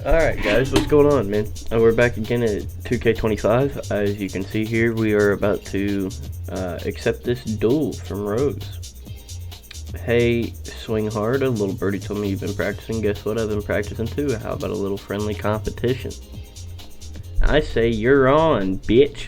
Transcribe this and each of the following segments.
Alright guys, what's going on, man? We're back again at 2K25. As you can see here, we are about to accept this duel from Rose. Hey, swing hard. A little birdie told me you've been practicing. Guess what? I've been practicing too. How about a little friendly competition? I say you're on, bitch.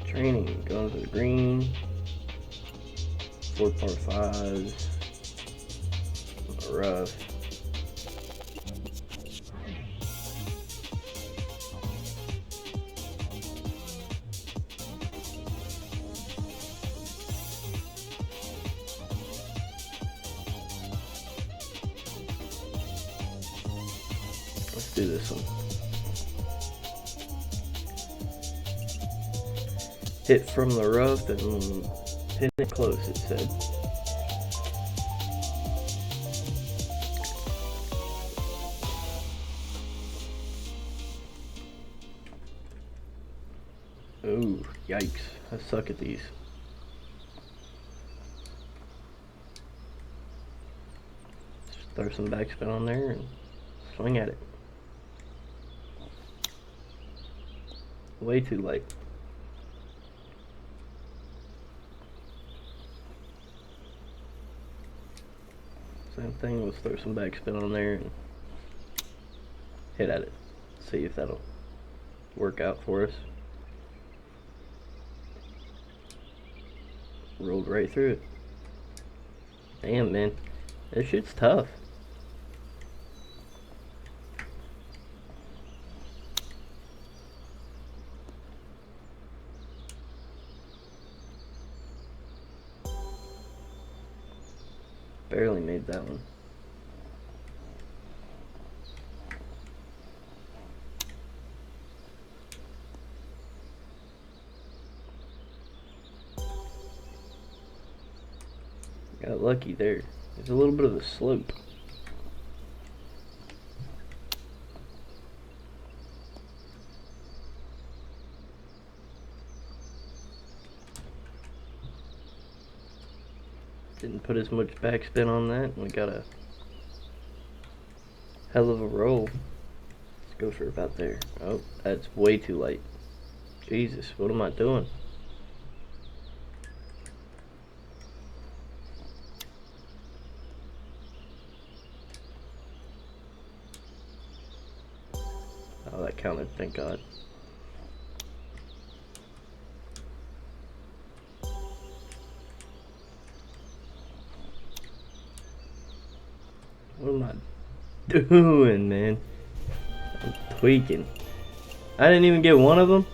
Training, going to the green, 4 par 5s, rough. Let's do this one. Hit from the rough and hit it close, it said. Ooh, yikes. I suck at these. Just throw some backspin on there and swing at it. Way too late. Same thing, let's throw some backspin on there and hit at it. See if that'll work out for us. Rolled right through it. Damn, man. This shit's tough. Barely made that one. Got lucky there. There's a little bit of a slope. Didn't put as much backspin on that, and we got a hell of a roll. Let's go for about there. Oh, that's way too late. Jesus, what am I doing? Oh, that counted, thank God. What am I doing, man? I'm tweaking. I didn't even get one of them.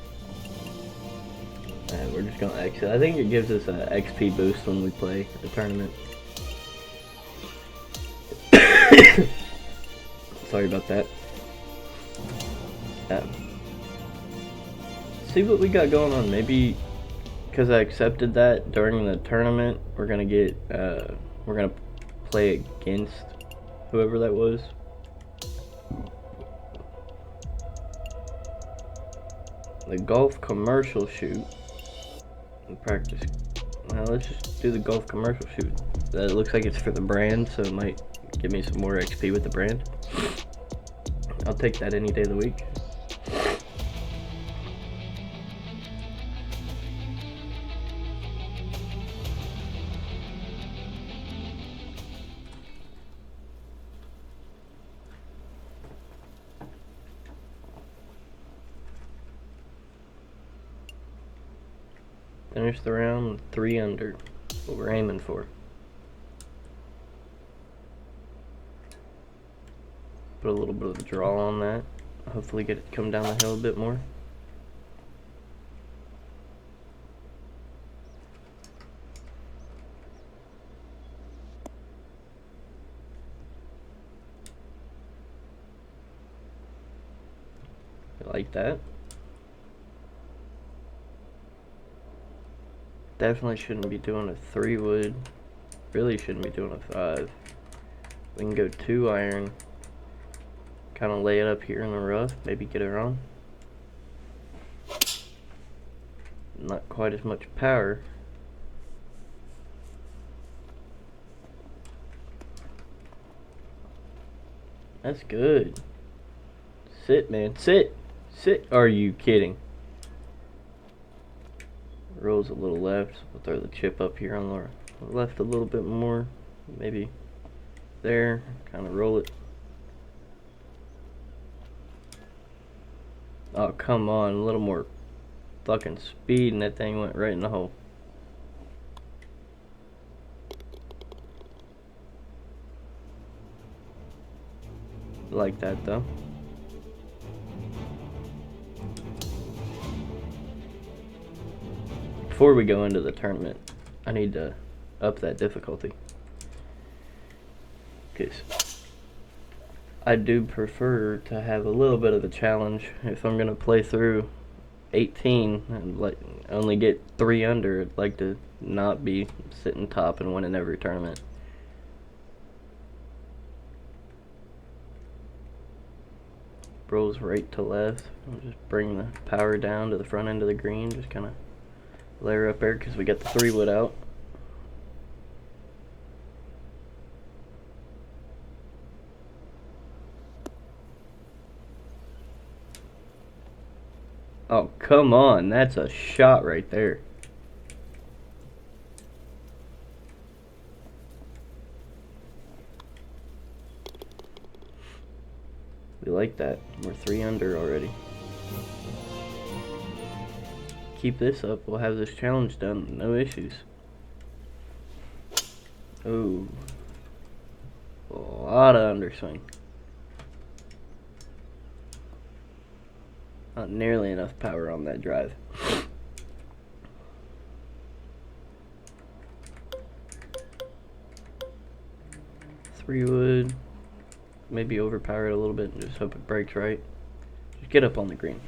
And we're just gonna exit. I think it gives us an XP boost when we play the tournament. Sorry about that. See what we got going on. Maybe because I accepted that during the tournament, we're gonna get we're gonna play against whoever that was. The golf commercial shoot. Practice. Now let's just do the golf commercial shoot. That looks like it's for the brand, so it might give me some more XP with the brand. I'll take that any day of the week. Finish the round 3 under. That's what we're aiming for. Put a little bit of a draw on that. Hopefully get it to come down the hill a bit more. Like that. Definitely shouldn't be doing a 3-wood. Really shouldn't be doing a 5. We can go 2 iron. Kind of lay it up here in the rough. Maybe get it on. Not quite as much power. That's good. Sit, man. Sit. Sit. Are you kidding? Rolls a little left. We'll throw the chip up here on the left a little bit more. Maybe there. Kind of roll it. Oh, come on. A little more fucking speed and that thing went right in the hole. Like that though. Before we go into the tournament, I need to up that difficulty, because I do prefer to have a little bit of a challenge. If I'm gonna play through 18 and only get 3 under, I'd like to not be sitting top and winning every tournament. Rolls right to left. I'll just bring the power down to the front end of the green. Just kind of layer up there because we got the 3-wood out. Oh, come on. That's a shot right there. We like that. We're 3 under already. Keep this up. We'll have this challenge done. No issues. Ooh. A lot of underswing. Not nearly enough power on that drive. Three wood. Maybe overpower it a little bit and just hope it breaks right. Just get up on the green.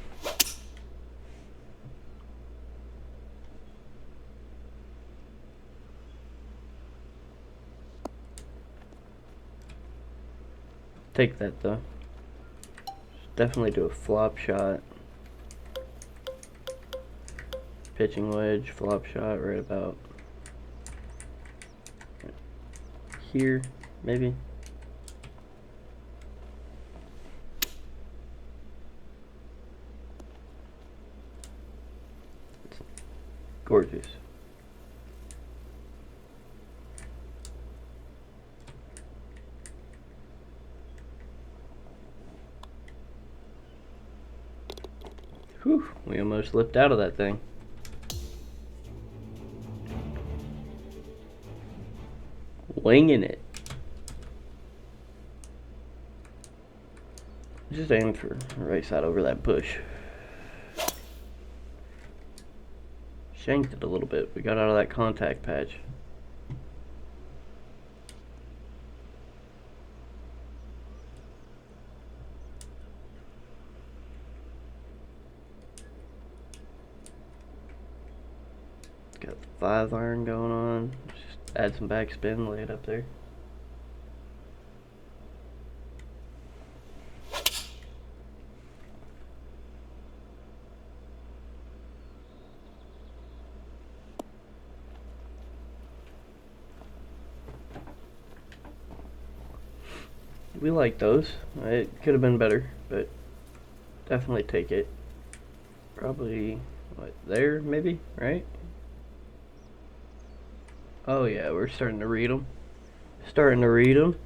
Take that though. Definitely do a flop shot. Pitching wedge, flop shot right about here, maybe. It's gorgeous. Whew, we almost slipped out of that thing. Winging it. Just aim for the right side over that bush. Shanked it a little bit. We got out of that contact patch. Got 5 iron going on. Just add some backspin, lay it up there. We like those. It could have been better, but definitely take it. Probably, what, there maybe, right? Oh yeah, we're starting to read them. Starting to read them.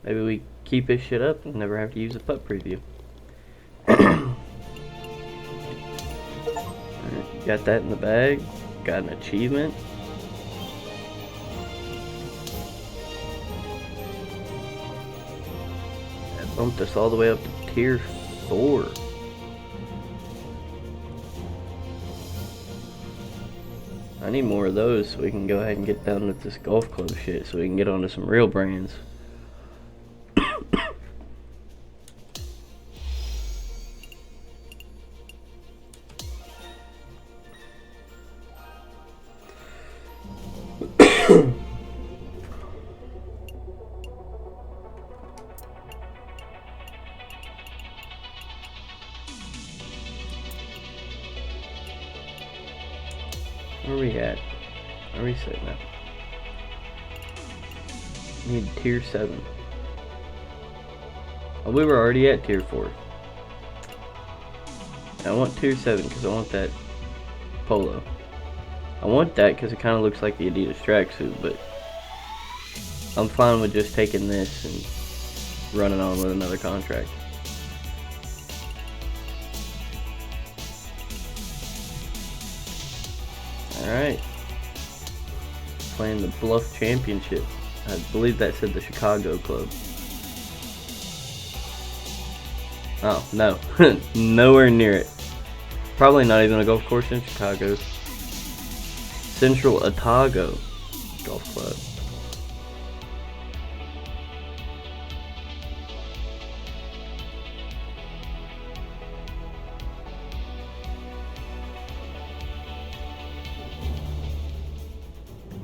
Maybe we keep this shit up and never have to use a putt preview. Got that in the bag. Got an achievement. That bumped us all the way up to tier 4. I need more of those so we can go ahead and get down with this golf club shit so we can get onto some real brands. Where are we at? Where are we sitting at? Need tier 7. Oh, we were already at tier 4. I want tier 7 because I want that polo. I want that because it kind of looks like the Adidas tracksuit, but I'm fine with just taking this and running on with another contract. Alright. Playing the Bluff Championship. I believe that said the Chicago Club. Oh, no. Nowhere near it. Probably not even a golf course in Chicago. Central Otago Golf Club.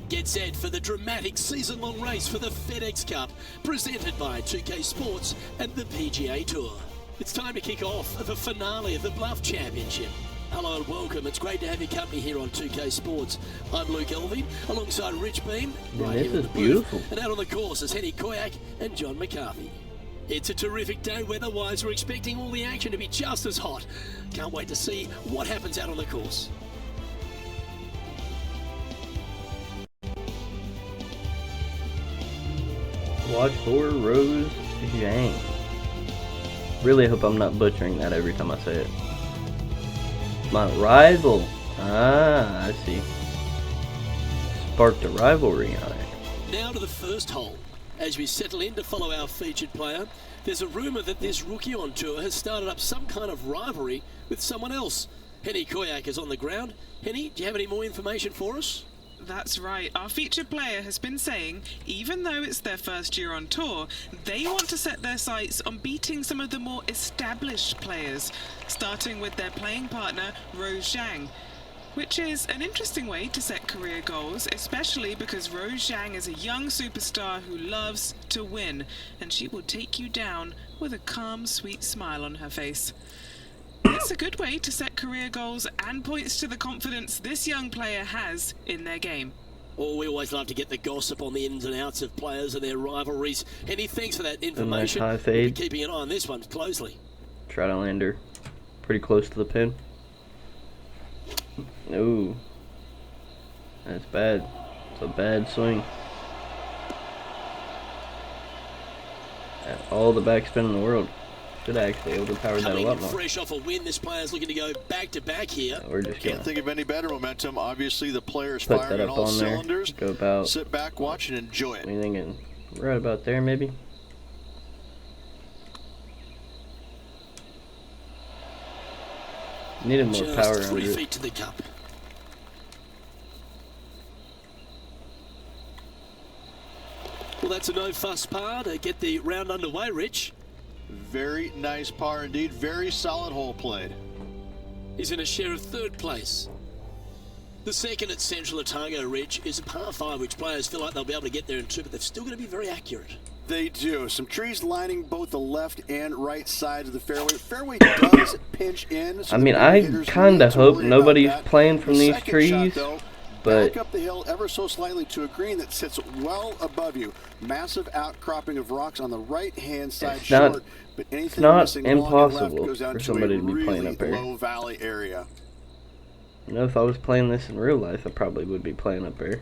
Get set for the dramatic season-long race for the FedEx Cup, presented by 2K Sports and the PGA Tour. It's time to kick off the finale of the Bluff Championship. Hello and welcome. It's great to have your company here on 2K Sports. I'm Luke Elving, alongside Rich Beam, right here in the booth. And out on the course is Henny Koyak and John McCarthy. It's a terrific day weather-wise. We're expecting all the action to be just as hot. Can't wait to see what happens out on the course. Watch for Rose Zhang. Really hope I'm not butchering that every time I say it. My rival. Ah, I see. Sparked a rivalry on it. Now to the first hole. As we settle in to follow our featured player, there's a rumour that this rookie on tour has started up some kind of rivalry with someone else. Henny Koyak is on the ground. Henny, do you have any more information for us? That's right. Our featured player has been saying, even though it's their first year on tour, they want to set their sights on beating some of the more established players, starting with their playing partner, Rose Zhang, which is an interesting way to set career goals, especially because Rose Zhang is a young superstar who loves to win, and she will take you down with a calm, sweet smile on her face. It's a good way to set career goals and points to the confidence this young player has in their game. Oh, we always love to get the gossip on the ins and outs of players and their rivalries. Henny, thanks for that information. Nice high fade. We'll be keeping an eye on this one closely. Try to land her pretty close to the pin. Ooh. That's bad. It's a bad swing. All the backspin in the world. Should actually overpower that a lot more. Fresh off a win, this player's looking to go back-to-back here. We're just Can't think of any better momentum. Obviously, the player's put firing that up on all on there. cylinders. Go about. Sit back, watch, and enjoy it. What are you thinking? Right about there, maybe? Needed more Just power 3 under feet it. to the cup. Well, that's a no-fuss par to get the round underway, Rich. Very nice par indeed. Very solid hole played. He's in a share of 3rd place. The second at Central Otago, Rich, is a par 5, which players feel like they'll be able to get there in 2, but they've still got to be very accurate. They do. Some trees lining both the left and right sides of the fairway. Fairway does pinch in. So I mean, I kind of hope nobody's playing from these trees. But back up the hill ever so slightly to a green that sits well above you. Massive outcropping of rocks on the right-hand side. It's not, short, but it's not impossible goes down for to somebody a to be really playing up here. low valley area. You know, if I was playing this in real life, I probably would be playing up here.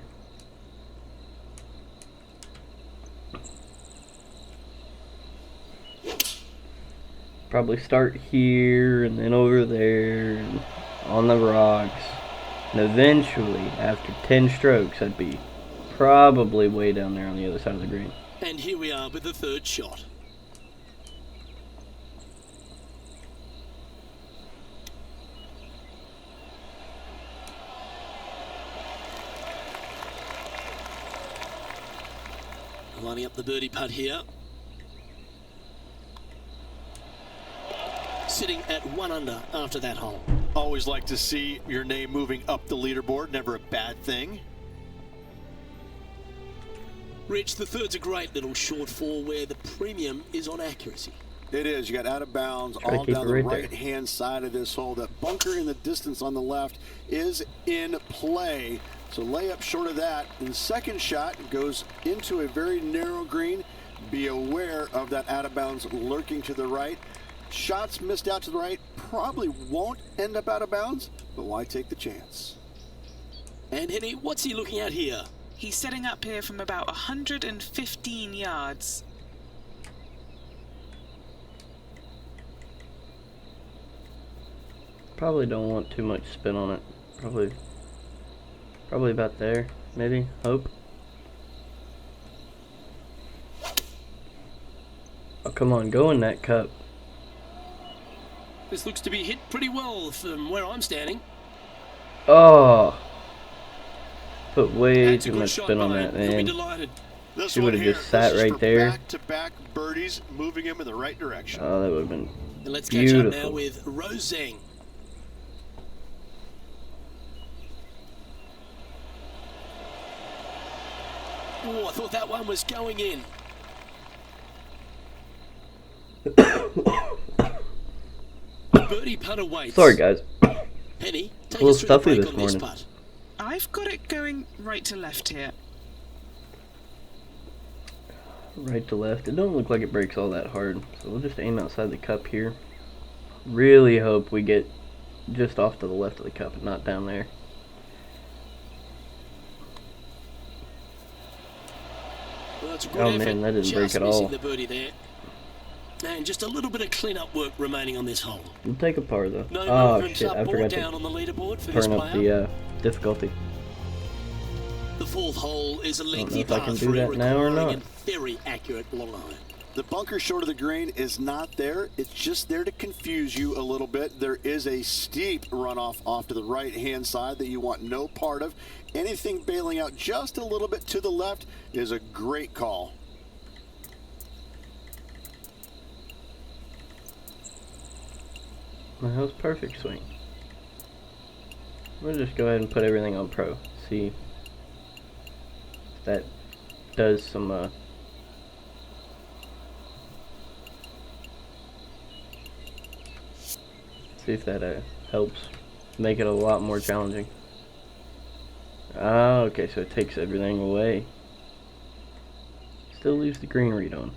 Probably start here and then over there and on the rocks. And eventually, after 10 strokes, I'd be probably way down there on the other side of the green. And here we are with the 3rd shot. Lining up the birdie putt here. Sitting at 1 under after that hole. Always like to see your name moving up the leaderboard. Never a bad thing. Rich, the 3rd's a great little short 4 where the premium is on accuracy. It is. You got out of bounds Try to all keep down it the right there. right-hand side of this hole. That bunker in the distance on the left is in play. So layup short of that. And the second shot goes into a very narrow green. Be aware of that out of bounds lurking to the right. Shots missed out to the right probably won't end up out of bounds, but why take the chance? And Henny, what's he looking at here? He's setting up here from about 115 yards. Probably don't want too much spin on it. Probably about there, maybe. Hope. Oh, come on, go in that cup. This looks to be hit pretty well from where I'm standing. Oh, put way That's a too good much shot spin on by that, him. He'll be man. delighted. This She one would've here, just sat this is right for there. back-to-back birdies, moving him in the right direction. Oh, that would have been And let's catch up now beautiful. with Roseng. Oh, I thought that one was going in. Birdie putt awaits. Sorry, guys. Penny, take A little us through the stuffy break this on this morning. putt. I've got it going right to left here. Right to left. It don't look like it breaks all that hard, so we'll just aim outside the cup here. Really hope we get just off to the left of the cup and not down there. Well, that's a good Oh, effort. man, that didn't Just break at missing all. the birdie there. And just a little bit of clean-up work remaining on this hole. We'll take a par though. No Oh movements shit, up I or forgot down to on the leaderboard for this turn up player. the difficulty. The fourth hole is a know lengthy if I par can do 3 that now or requiring not. a very accurate long iron. The bunker short of the green is not there. It's just there to confuse you a little bit. There is a steep runoff off to the right-hand side that you want no part of. Anything bailing out just a little bit to the left is a great call. Well, that was perfect swing. We'll just go ahead and put everything on pro. See if that does some see if that helps make it a lot more challenging. Ah, okay, so it takes everything away. Still leaves the green read on.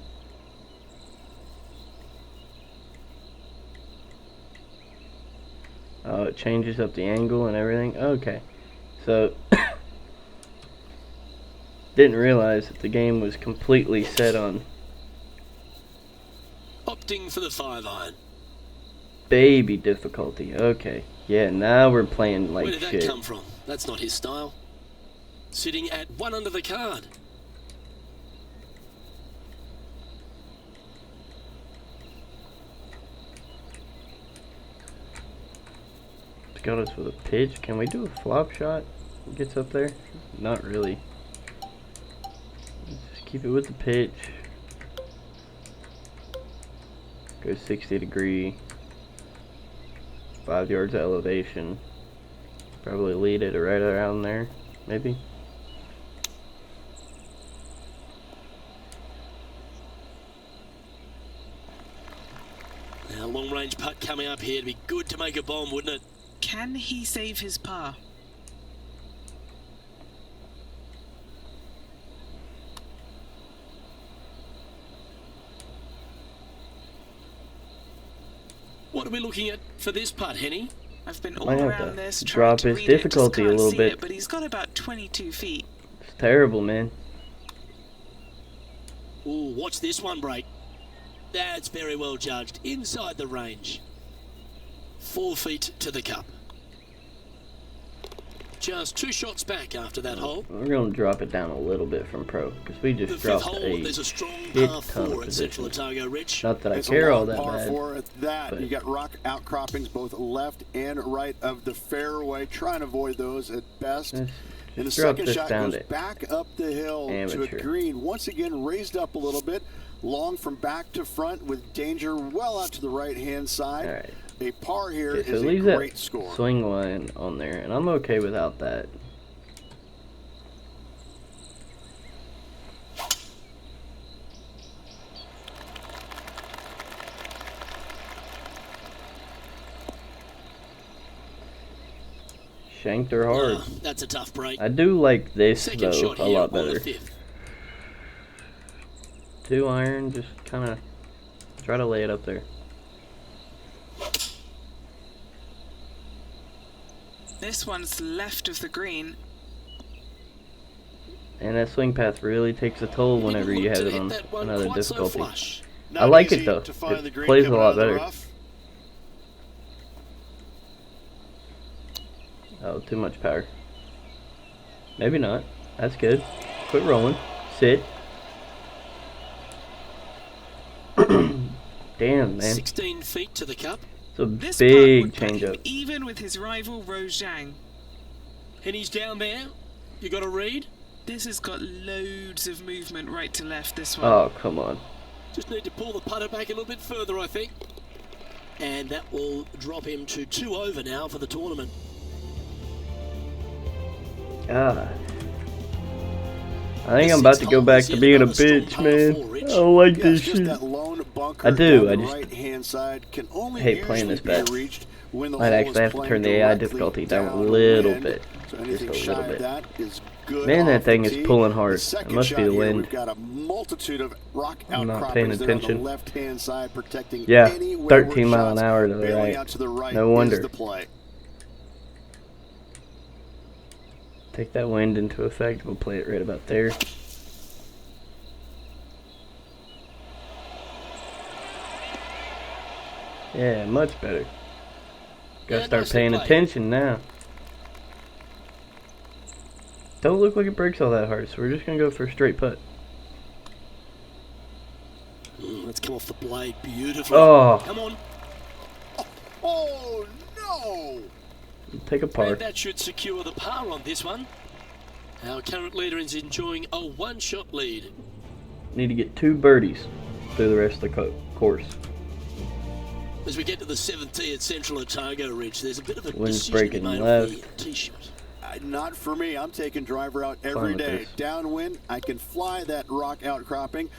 Oh, it changes up the angle and everything. Okay, so didn't realize that the game was completely set on Opting for the 5-iron. baby difficulty. Okay, yeah, now we're playing like Where did that shit. come from? That's not his style. Sitting at 1 under the card. It's got us with a pitch. Can we do a flop shot? It gets up there? Not really. Just keep it with the pitch. Go 60 degree. 5 yards of elevation. Probably lead it right around there, maybe. Now, long range putt coming up here to be good to make a bomb, wouldn't it? Can he save his par? What are we looking at for this putt, Henny? I've been all Might have around to this drop trying to his read it, just difficulty a can't little see bit. it, but he's got about 22 feet. It's terrible, man. Ooh, watch this one break. That's very well judged. Inside the range. 4 feet to the cup. Just 2 shots back after that hole. We're going to drop it down a little bit from pro because we The just 5th dropped hole, a there's a strong shit par ton 4 of at Central position. Otago Ridge. Not that I It's a care all long that par bad. 4 at that. but- You got rock outcroppings both left and right of the fairway. Try and avoid those at best. Just And the drop second this shot down goes to back up the hill to a amateur. green. Once again, raised up a little bit. Long from back to front with danger well out to the right-hand side. All right. A par here Okay, so is it a leaves great that score. swing line on there, and I'm okay without that. shanked her hard. Oh, that's a tough break. I do like this Second though shot a here lot on the better. 5th. 2 iron, just kind of try to lay it up there. This one's left of the green. And that swing path really takes a toll whenever you have it on another difficulty. I like it though. It plays a lot better. Oh, too much power. Maybe not. That's good. Quit rolling. Sit. Damn, man. 16 feet to the cup. It's a This big putt would put change him up. even with his rival Rose Zhang. And he's down there. You got a read? This has got loads of movement right to left, this one. Oh, come on. Just need to pull the putter back a little bit further, I think. And that will drop him to 2 over now for the tournament. God. I think I'm about to go back to being a bitch, man. I don't like this shit. I do, I just hate playing this bad. Might actually have to turn the AI difficulty down a little bit. Just a little bit. Man, that thing is pulling hard. It must be the wind. I'm not paying attention. Yeah, 13 mile an hour to the right. No wonder. Take that wind into effect. We'll play it right about there. Yeah, much better. Gotta start paying attention now. Don't look like it breaks all that hard, so we're just gonna go for a straight putt. Let's come off the blade beautifully. Oh. Come on. Oh, no! Take a par. And that should secure the par on this one. Our current leader is enjoying a 1-shot lead. Need to get 2 birdies through the rest of the course. As we get to the 7th tee at Central Otago Ridge, there's a bit of a Wind's decision to be breaking made left. on the tee shot. Not for me. I'm taking driver out every day. Downwind, I can fly that rock outcropping.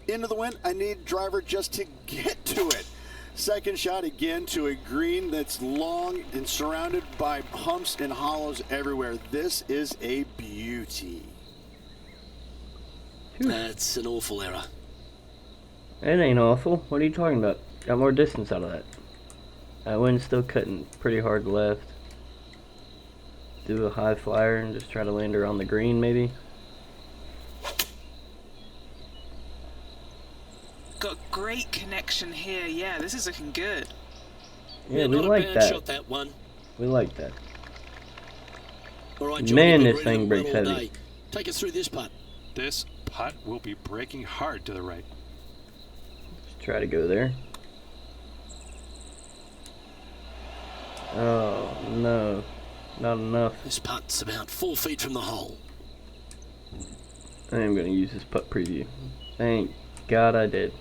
Into the wind, I need driver just to get to it. Second shot again to a green that's long and surrounded by humps and hollows everywhere. This is a beauty. That's an awful error. It ain't awful. What are you talking about? Got more distance out of that. That wind's still cutting pretty hard left. Do a high flyer and just try to land her on the green, maybe. Got great connection here. Yeah, this is looking good. Yeah, we not like a bad that. shot, that one. We like that. All right, John, Man, you've been this thing reading breaks well all heavy. day. Take us through this putt. This putt will be breaking hard to the right. Just try to go there. Oh, no. Not enough. This putt's about 4 feet from the hole. I am going to use this putt preview. Thank God I did.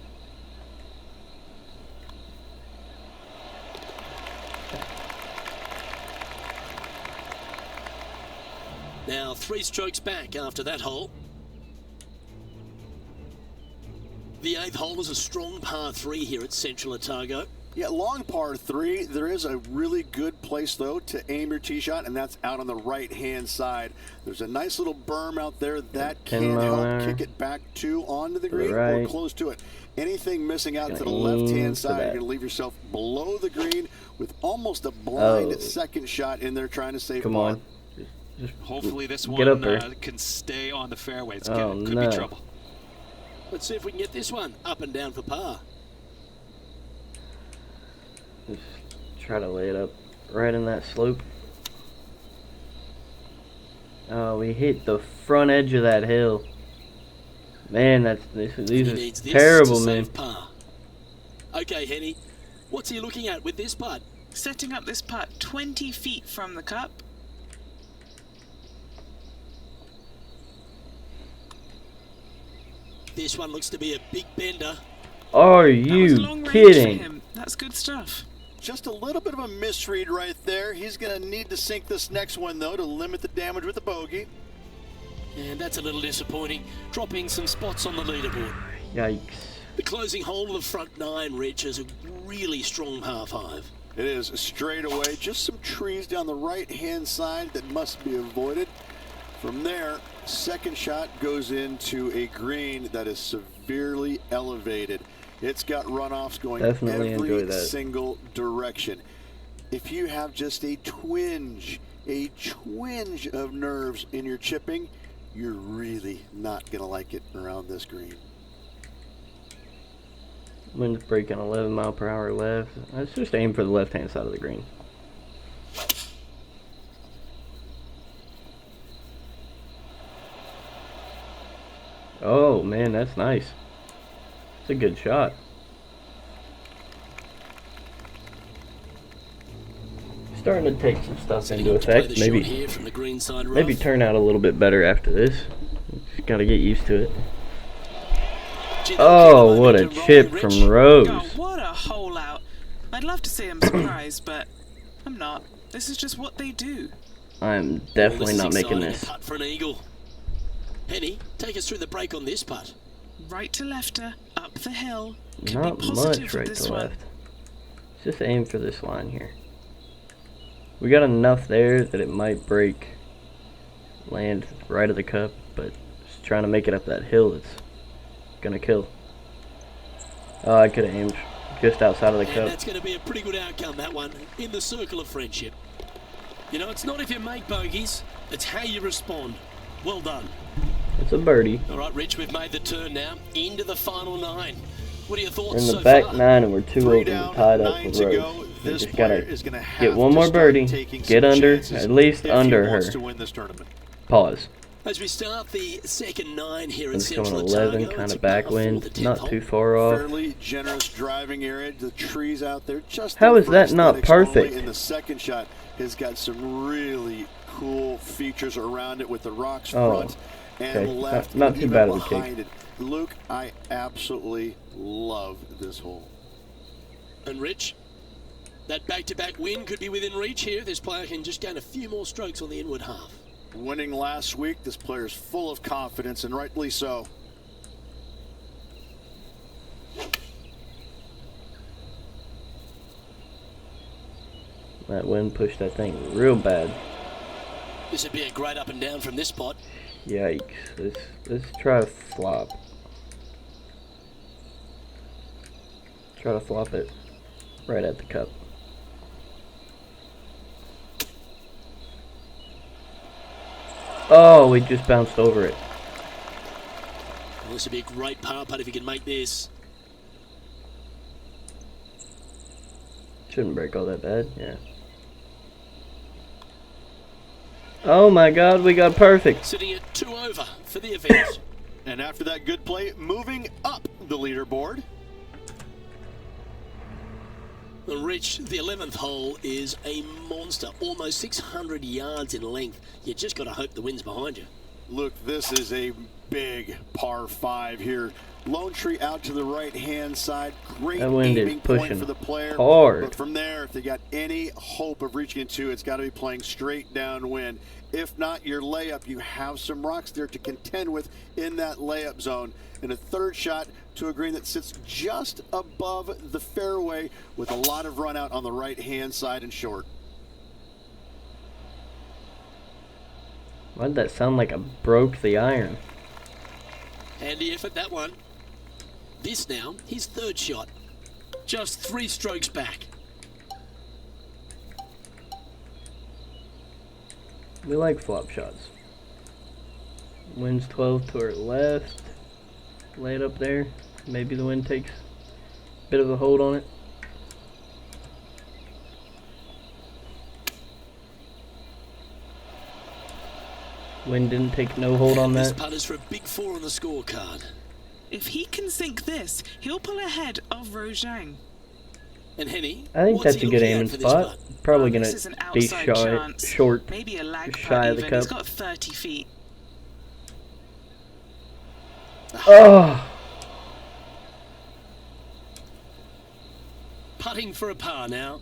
Now 3 strokes back after that hole. The 8th hole is a strong par 3 here at Central Otago. Yeah, long par 3. There is a really good place, though, to aim your tee shot, and that's out on the right-hand side. There's a nice little berm out there that can help kick it back onto the green or close to it. Anything missing out to the left-hand side, you're going to leave yourself below the green with almost a blind second shot in there trying to save Come on. Just hopefully this get one up there. can stay on the fairway. It's Oh, could no. be trouble. Let's see if we can get this one up and down for par. Just try to lay it up right in that slope. Oh, we hit the front edge of that hill. Man, these are terrible, man. Par. Okay, Henny, what's he looking at with this putt? Setting up this putt 20 feet from the cup. This one looks to be a big bender. Are That was you long range kidding? for him. That's good stuff. Just a little bit of a misread right there. He's going to need to sink this next one, though, to limit the damage with the bogey. And that's a little disappointing, dropping some spots on the leaderboard. Yikes. The closing hole of the front 9, Rich, is a really strong par 5. It is straight away. Just some trees down the right-hand side that must be avoided. From there, second shot goes into a green that is severely elevated. It's got runoffs going every single direction. If you have just a twinge of nerves in your chipping, you're really not going to like it around this green. Wind's breaking 11 mile per hour left. Let's just aim for the left-hand side of the green. Oh, man, that's nice. It's a good shot. Starting to take some stuff into effect. Maybe turn out a little bit better after this. Just gotta get used to it. Oh, what a chip from Rose. God, what a hole out. I'd love to say I'm surprised, but I'm not. This is just what they do. I'm definitely not making this. Putt for an eagle. Henny, take us through the break on this putt. Right to lefter, up the hill. Could Not be positive much with right this to one. left. Let's just aim for this line here. We got enough there that it might break, land right of the cup, but just trying to make it up that hill that's gonna kill. Oh, I could have aimed just outside of the cup. That's going to be a pretty good outcome, that one, in the circle of friendship. You know, it's not if you make bogeys, it's how you respond. Well done. It's a birdie. All right, Rich, we've made the turn now into the final 9. What are your thoughts We're in the so back far? 9 and we're 2 over and tied up with Rose. We just gotta get one more birdie, get under, at least under her. Pause. As we start the second 9 here in It's going Central 11, Otago, kind it's of about backwind, the 10th not hole. too far off. Fairly generous driving area. The trees out there just How is for that not aesthetics perfect? only. And the second shot has got some really cool features around it with the rocks front and okay. left. Not and too even bad of a behind kick. it. Luke, I absolutely love this hole. And Rich, that back-to-back win could be within reach here. This player can just gain a few more strokes on the inward half. Winning last week, this player's full of confidence, and rightly so. That wind pushed that thing real bad. This would be a great up and down from this spot. Yikes. Let's try to flop. Try to flop it right at the cup. Oh, we just bounced over it. Well, this would be a great par putt if you can make this. Shouldn't break all that bad, yeah. Oh my god, we got perfect. Sitting at 2 over for the event. And after that good play, moving up the leaderboard. Well, Rich, the 11th hole is a monster, almost 600 yards in length. You just got to hope the wind's behind you. Look, this is a big par 5 here. Lone tree out to the right-hand side. Great That wind is aiming point pushing for the player. hard. But from there, if they got any hope of reaching it to, it's got to be playing straight downwind. If not, your layup, you have some rocks there to contend with in that layup zone. And a third shot to a green that sits just above the fairway with a lot of run out on the right-hand side and short. Why'd that sound like I broke the iron? Handy effort, that one. This now, his third shot. Just 3 strokes back. We like flop shots. Wind's 12 to our left. Lay it up there. Maybe the wind takes a bit of a hold on it. Wind didn't take no hold on This that. putt is for a big 4 on the scorecard. If he can sink this, he'll pull ahead of Rojang. And Henny, I think what's that's he a good looking aiming at for this spot. putt? Probably This gonna is an be outside chance. short, Maybe a lag shy putt of the even. He's cup. got 30 feet. Oh, Putting for a par now.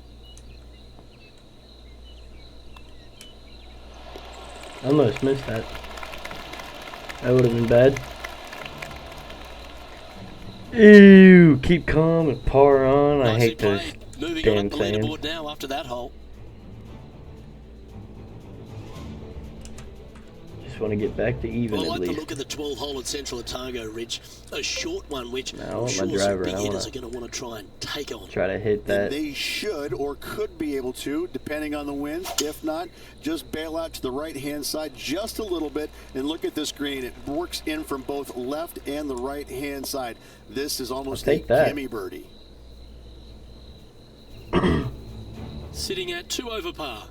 almost missed that. That would have been bad. Ew, keep calm and par on. I Nicely hate to played. Moving on Damn up the sand. leaderboard now after that hole. Just want to get back to even Well, I at like the least. look of the 12 hole at Central Otago, Ridge. A short one, which No, I I'm want my sure some driver, big and I hitters wanna are going to want to try and take on. Try to hit And that. they should or could be able to, depending on the winds. If not, just bail out to the right-hand side just a little bit and look at this green. It works in from both left and the right-hand side. This is almost a take that. gimme birdie. Sitting at 2 over par.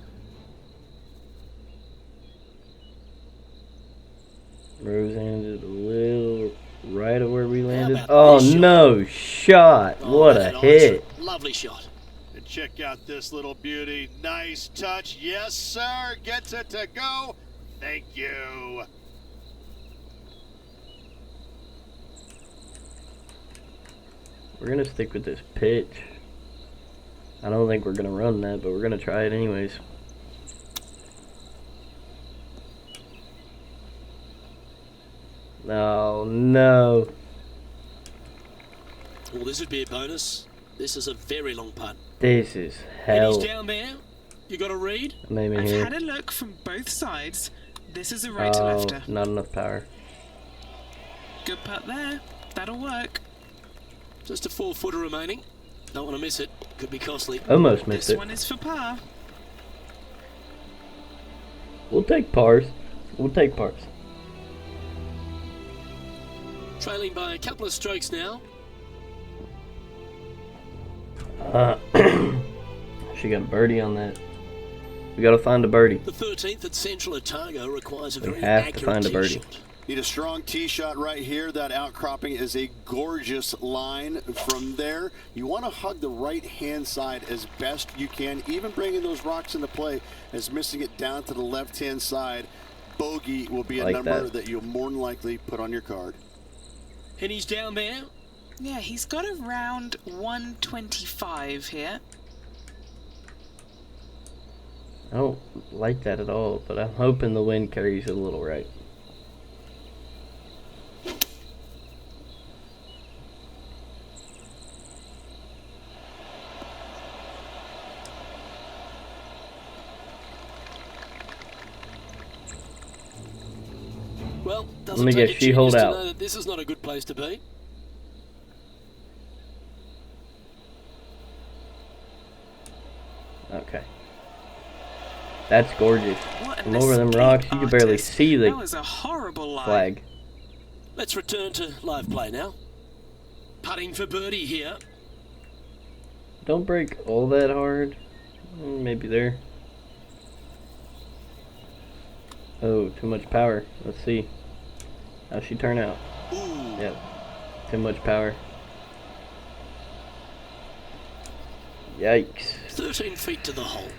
Rose landed a little right of where we landed. about Oh, this shot? no shot. Oh, What that a answer. hit. Lovely shot. And check out this little beauty. Nice touch. Yes, sir. Gets it to go. Thank you. We're going to stick with this pitch. I don't think we're going to run that, but we're going to try it anyways. No, no. Well, this would be a bonus. This is a very long putt. This is And hell. he's down there. You got to read. I'm aiming I've here. had a look from both sides. This is a right to Oh, lefter. not enough power. Good putt there. That'll work. Just a 4-footer remaining. Don't want to miss it. Could be costly. Almost missed This it. one is for par. We'll take pars. We'll take pars. Trailing by a couple of strokes now. She got a birdie on that. We gotta find a birdie. The 13th at Central Otago requires a We very have to accurate find a tee birdie. shot. Need a strong tee shot right here. That outcropping is a gorgeous line from there. You want to hug the right-hand side as best you can, even bringing those rocks into play as missing it down to the left-hand side. Bogey will be a Like number that. that you'll more than likely put on your card. And he's down there. Yeah, he's got around 125 here. I don't like that at all, but I'm hoping the wind carries it a little right. Well, doesn't Let me take guess, a she hold genius to out. know that this is not a good place to be. Okay. That's gorgeous. What an From over them escape rocks, you can barely artist. see the That was a horrible line. flag. Let's return to live play now. Putting for birdie here. Don't break all that hard. Maybe there. Oh, too much power. Let's see. How's she turn out? Ooh. Yep. Too much power. Yikes. 13 feet to the hole.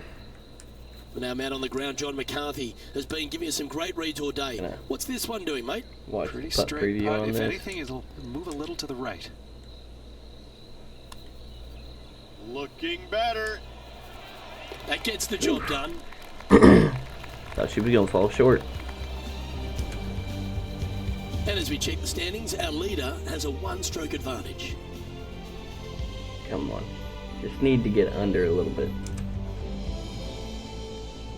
Now, man on the ground, John McCarthy has been giving us some great reads all day. Gonna- What's this one doing, mate? Watch Pretty the putt straight preview putt. on If this. anything, it'll move a little to the right. Looking better. That gets the job done. Thought she was gonna fall short. And as we check the standings, our leader has a one-stroke advantage. Come on. Just need to get under a little bit.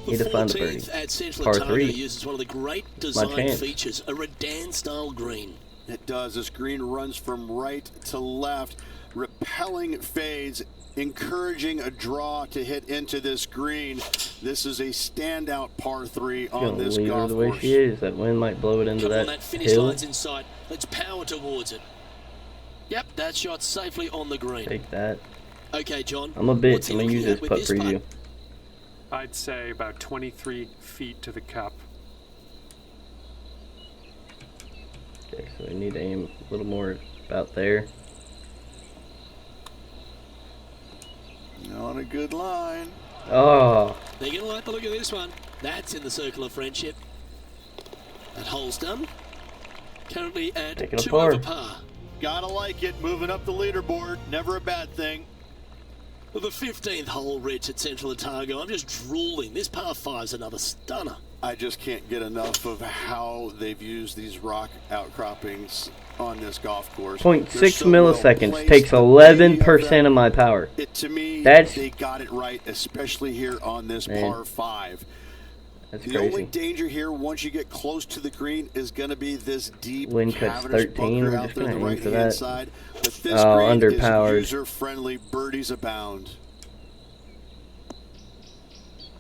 The Need to find a 14th birdie. at Central Par Otago 3. uses one of the great design chance. features, a Redan-style green. It does. This green runs from right to left, repelling fades, encouraging a draw to hit into this green. This is a standout par 3 on Gonna this leave her golf the way course. she is. That wind might blow it into Come on, that that finish hill. line's in sight. Let's power towards it. Yep, that shot safely on the green. Take that. Okay, John. I'm a what's bitch. he I'm gonna looking use at this with putt this preview. putt? I'd say about 23 feet to the cup. Okay, so we need to aim a little more about there. On a good line. Oh, They're going to like the look of this one. That's in the circle of friendship. That hole's done. Currently at Taking a 2 par. over par. Gotta like it. Moving up the leaderboard. Never a bad thing. Well, the 15th hole, Rich, at Central Otago. I'm just drooling. This par 5's another stunner. I just can't get enough of how they've used these rock outcroppings on this golf course. 0.6 They're so milliseconds well takes placed. The beauty 11% of my power. to me, That's- they got it right, especially here on this Man. par 5. That's The only crazy. danger here, once you get close to the green, is going to be this deep Wind cut's cavernous 13. bunker We're out just there on gonna the aim for right-hand that. side. But this Oh, green underpowered. is user-friendly. Birdies abound.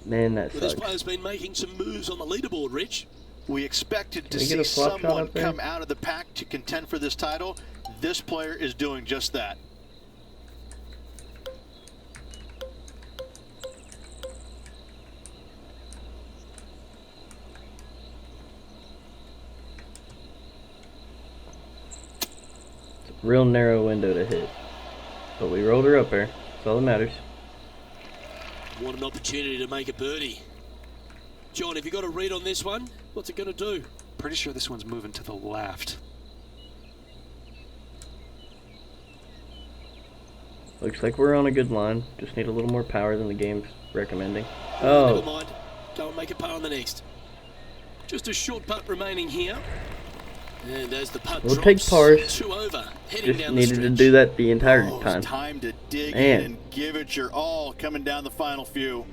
Man, that Well, this sucks. player's been making some moves on the leaderboard, Rich. We expected to we get see a flop shot someone up there? come out of the pack to contend for this title. This player is doing just that. Real narrow window to hit. But we rolled her up there. That's all that matters. What an opportunity to make a birdie. John, have you got a read on this one? What's it going to do? Pretty sure this one's moving to the left. Looks like we're on a good line. Just need a little more power than the game's recommending. Never Oh, mind. Go and make a par on the next. Just a short putt remaining here. And as the putt We'll drops, take pars. 2 over, heading just down the needed to stretch. do that the entire Oh, time. it's time to dig Man. in and give it your all coming down the final few.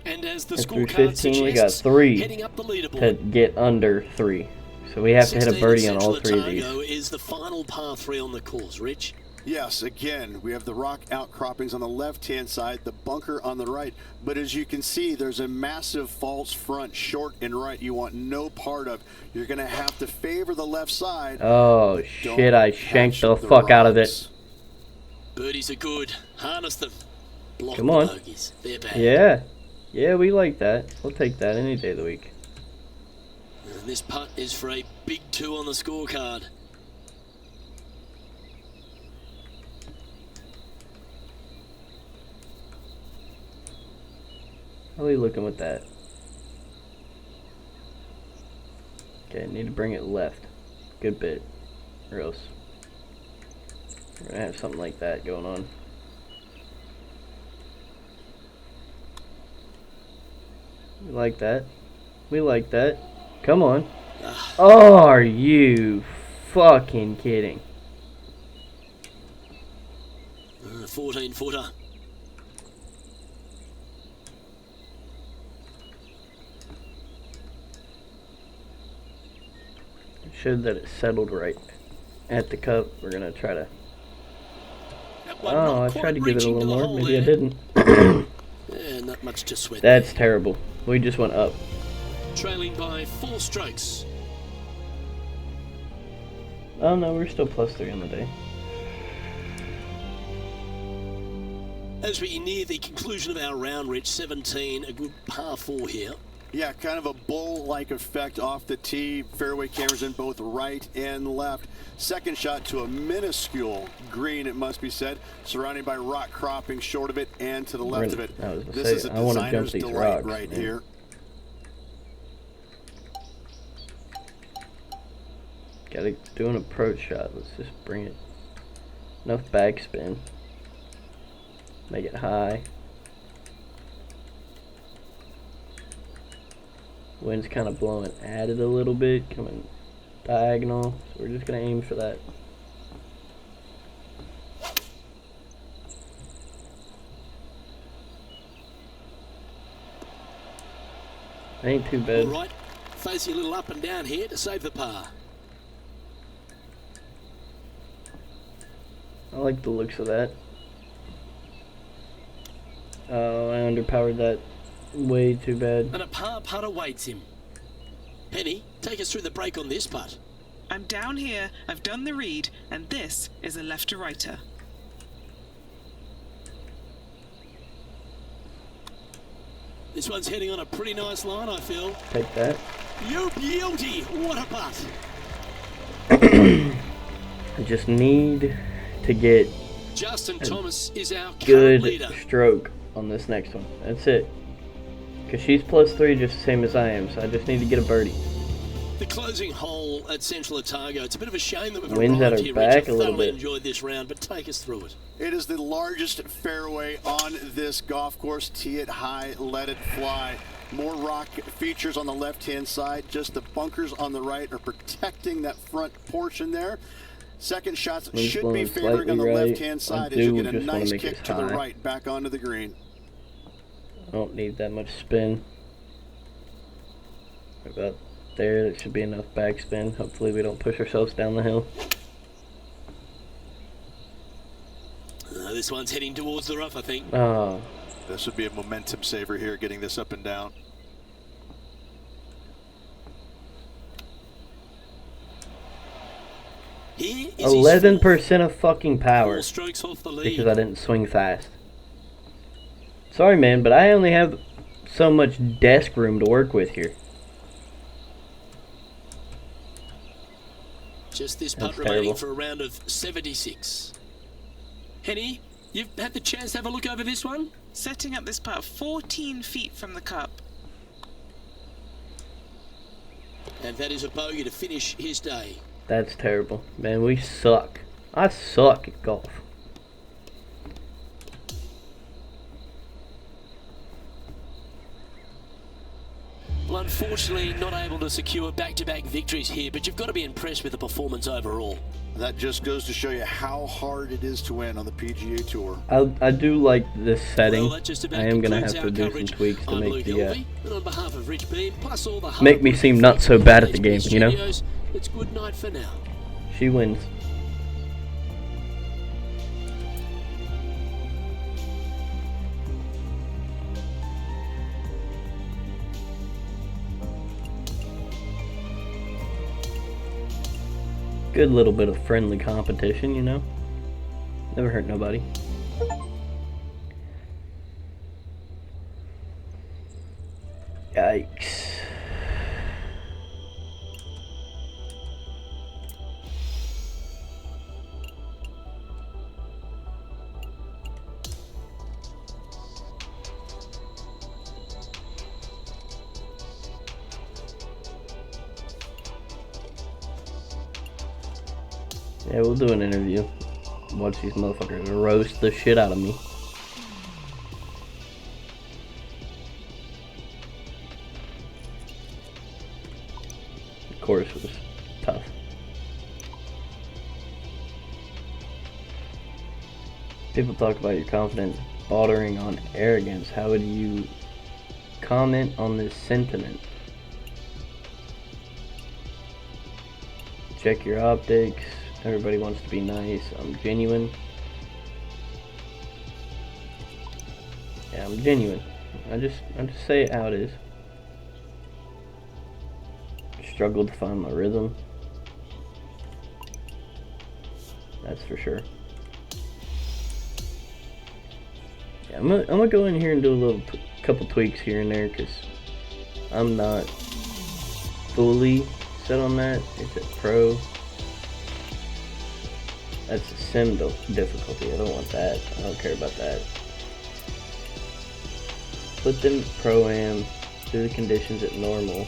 And as the After scorecard 15, we got suggests, 3 heading up the to leaderboard. get under 3. So we have to hit a 16 birdie on all Central 3 of Otago these. is the final par 3 on the course, Rich. Yes, again, we have the rock outcroppings on the left-hand side, the bunker on the right. But as you can see, there's a massive false front, short and right, you want no part of. You're going to have to favor the left side. Oh, but don't shit, I shanked catch the fuck out of rocks. it. Birdies are good. Harness them. Block Come the on. bogeys. They're bad. Yeah. Yeah, we like that. We'll take that any day of the week. And this putt is for a big 2 on the scorecard. How are we looking with that? Okay, need to bring it left. Good bit. Or else we're gonna have something like that going on. We like that. We like that. Come on. Oh, are you fucking kidding? 14-footer. Showed that it settled right at the cup. We're gonna try to. That one Oh, not I quite tried to give it a reaching little to the more. hole Maybe I there. didn't. Yeah, not much to sweat. That's terrible. We just went up. Trailing by 4 strokes. Oh no, we're still +3 on the day. As we near the conclusion of our round, Rich, 17, a good par 4 here. Yeah, kind of a bowl-like effect off the tee. Fairway cameras in both right and left. Second shot to a minuscule green, it must be said, surrounded by rock cropping short of it and to the left of it. I was gonna This say, is a I wanna jump designer's these delight rocks, right man. here. Gotta do an approach shot. Let's just bring it. Enough backspin. Make it high. Wind's kind of blowing at it a little bit, coming diagonal. So we're just gonna aim for that. Ain't too bad. All right, facing a little up and down here to save the par. I like the looks of that. Oh, I underpowered that way too bad. And a par putt awaits him. Penny, take us through the break on this putt. I'm down here, I've done the read, and this is a left to righter. This one's heading on a pretty nice line, I feel. Take that. You beauty! What a putt! I just need to get Justin Thomas is our current good leader. stroke on this next one. That's it. Because she's +3 just the same as I am, so I just need to get a birdie. The closing hole at Central Otago. It's a bit of a shame that we've Winds at arrived our here, back Rich. a I've little thoroughly bit. enjoyed this round, but take us through it. It is the largest fairway on this golf course. Tee it high, let it fly. More rock features on the left-hand side. Just the bunkers on the right are protecting that front portion there. Second shots Wind's should be blowing favoring on the slightly right. left-hand I side as you do get a just wanna nice make kick it to the high. right back onto the green. I don't need that much spin. About there, that should be enough backspin. Hopefully we don't push ourselves down the hill. This one's heading towards the rough, I think. Oh, This would be a momentum saver here, getting this up and down. Here is his 11% of fucking power 4 strokes off the lead. because I didn't swing fast. Sorry, man, but I only have so much desk room to work with here. Just this That's putt remaining terrible. for a round of 76. Henny, you've had the chance to have a look over this one? Setting up this putt 14 feet from the cup. And that is a bogey to finish his day. That's terrible. Man, we suck. I suck at golf. Well, unfortunately, not able to secure back-to-back victories here, but you've got to be impressed with the performance overall. That just goes to show you how hard it is to win on the PGA Tour. I do like this setting. Well, that just about I am gonna concludes have to our do some coverage. tweaks to I'm make Luke the Hilvey, and on behalf of Rich Beam, plus all the make me hard seem work not so bad at the from game, you know? Studios, it's good night for now. She wins. Good little bit of friendly competition, you know? Never hurt nobody. Yikes. Yeah, we'll do an interview. Watch these motherfuckers roast the shit out of me. The course was tough. People talk about your confidence bordering on arrogance. How would you comment on this sentiment? Check your optics. Everybody wants to be nice. I'm genuine. Yeah, I'm genuine. I just say it how it is. Struggled to find my rhythm. That's for sure. Yeah, I'm gonna go in here and do a little couple tweaks here and there because I'm not fully set on that. It's at pro. That's a sim difficulty. I don't want that. I don't care about that. Put them pro-am. Do the conditions at normal.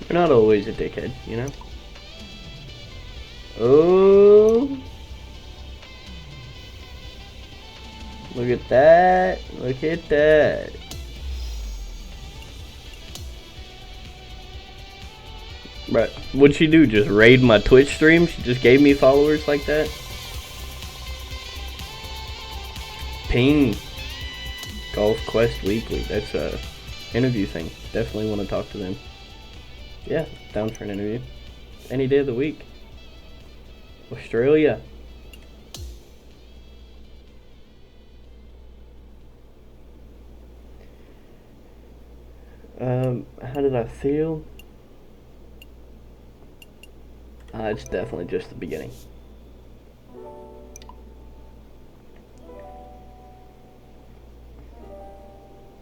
You're not always a dickhead, you know? Oh! Look at that! Look at that! Right, what'd she do? Just raid my Twitch stream? She just gave me followers like that? Ping! Golf Quest Weekly. That's a interview thing. Definitely want to talk to them. Yeah, down for an interview. Any day of the week. Australia. How did I feel? It's definitely just the beginning.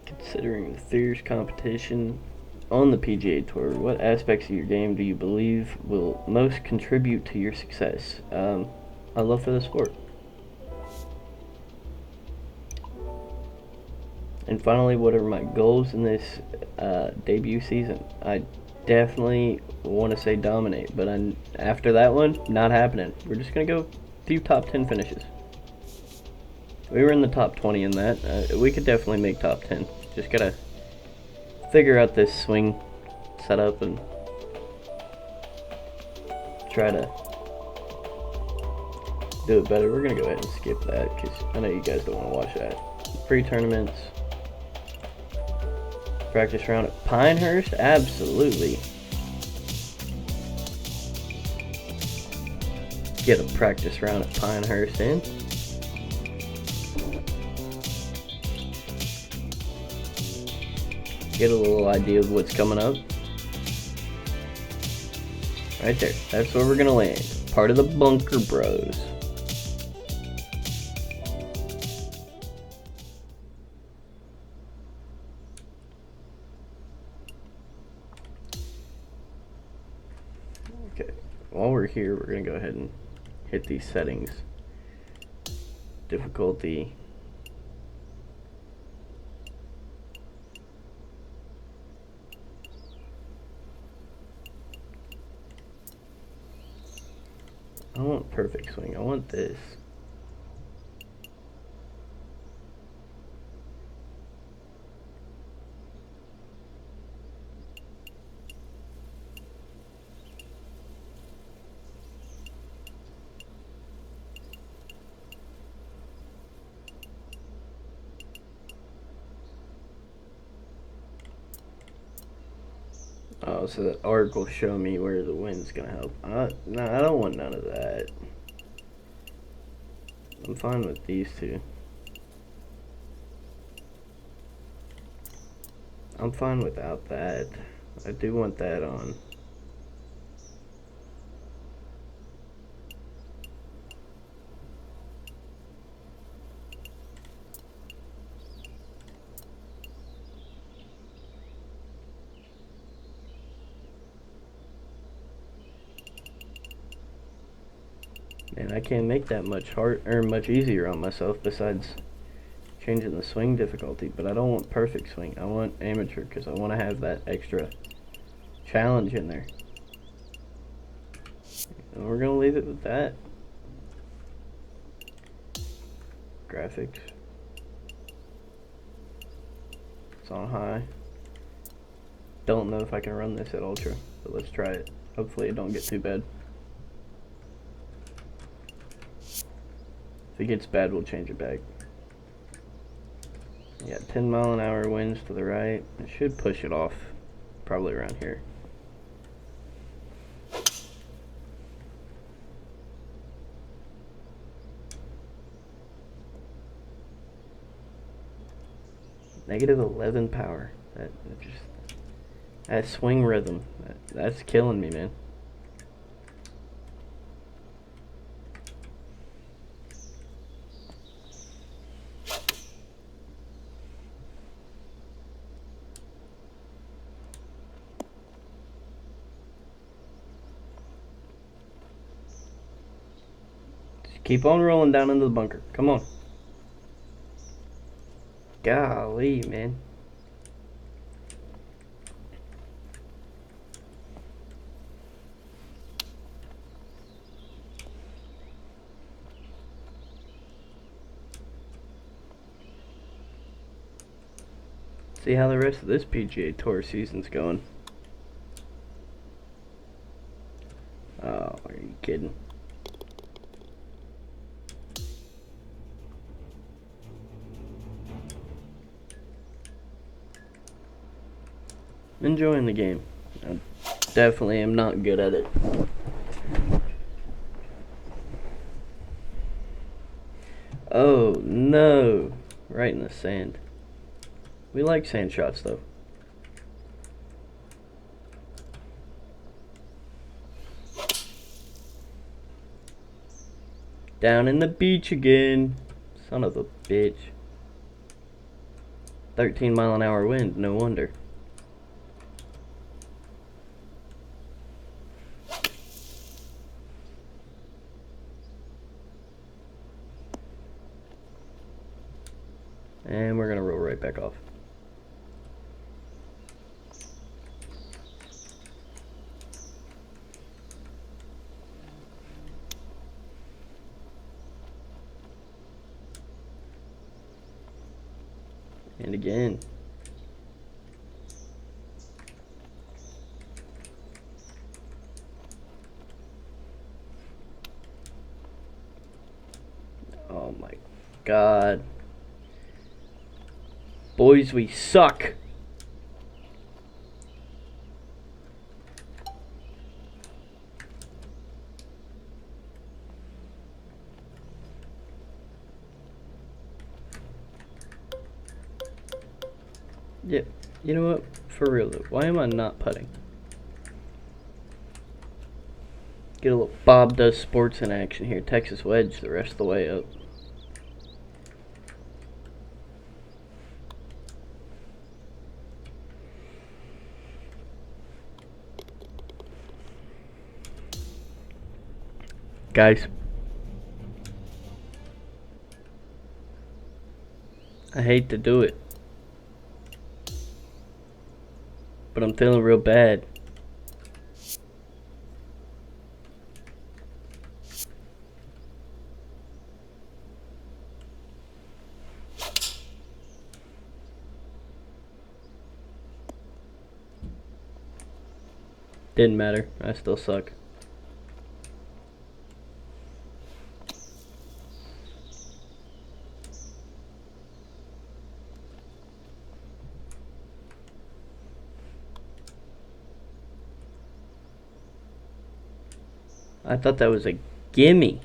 Considering the fierce competition on the PGA Tour, what aspects of your game do you believe will most contribute to your success? I love for the sport. And finally, what are my goals in this debut season? I definitely want to say dominate, but after that one, not happening. We're just going to go a few top 10 finishes. We were in the top 20 in that. We could definitely make top 10. Just got to figure out this swing setup and try to do it better. We're going to go ahead and skip that because I know you guys don't want to watch that. Pre-tournaments. Practice round at Pinehurst? Absolutely. Get a practice round at Pinehurst in. Get a little idea of what's coming up. Right there. That's where we're going to land. Part of the Bunker Bros. Okay, while we're here, we're going to go ahead and hit these settings. Difficulty. I don't want perfect swing, I want this. Oh, so the arc will show me where the wind's gonna help. No, I don't want none of that. I'm fine with these two. I'm fine without that. I do want that on. And I can't make that much much easier on myself besides changing the swing difficulty, but I don't want perfect swing. I want amateur because I want to have that extra challenge in there. And we're gonna leave it with that. Graphics. It's on high. Don't know if I can run this at ultra, but let's try it. Hopefully it don't get too bad. If it gets bad, we'll change it back. Yeah, 10-mile-an-hour winds to the right. It should push it off, probably around here. -11 power. That swing rhythm. That's killing me, man. Keep on rolling down into the bunker. Come on. Golly, man. See how the rest of this PGA Tour season's going. Oh, are you kidding? I'm enjoying the game. I definitely am not good at it. Oh no, right in the sand. We like sand shots though. Down in the beach again. Son of a bitch. 13-mile-an-hour wind, no wonder. And we're gonna roll right back off. And again. Oh my God. Boys, we suck. Yeah, you know what? For real though, why am I not putting? Get a little Bob Does Sports in action here. Texas wedge the rest of the way up. Guys, I hate to do it, but I'm feeling real bad. Didn't matter, I still suck. I thought that was a gimme.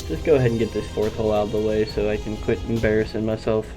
Just go ahead and get this fourth hole out of the way so I can quit embarrassing myself.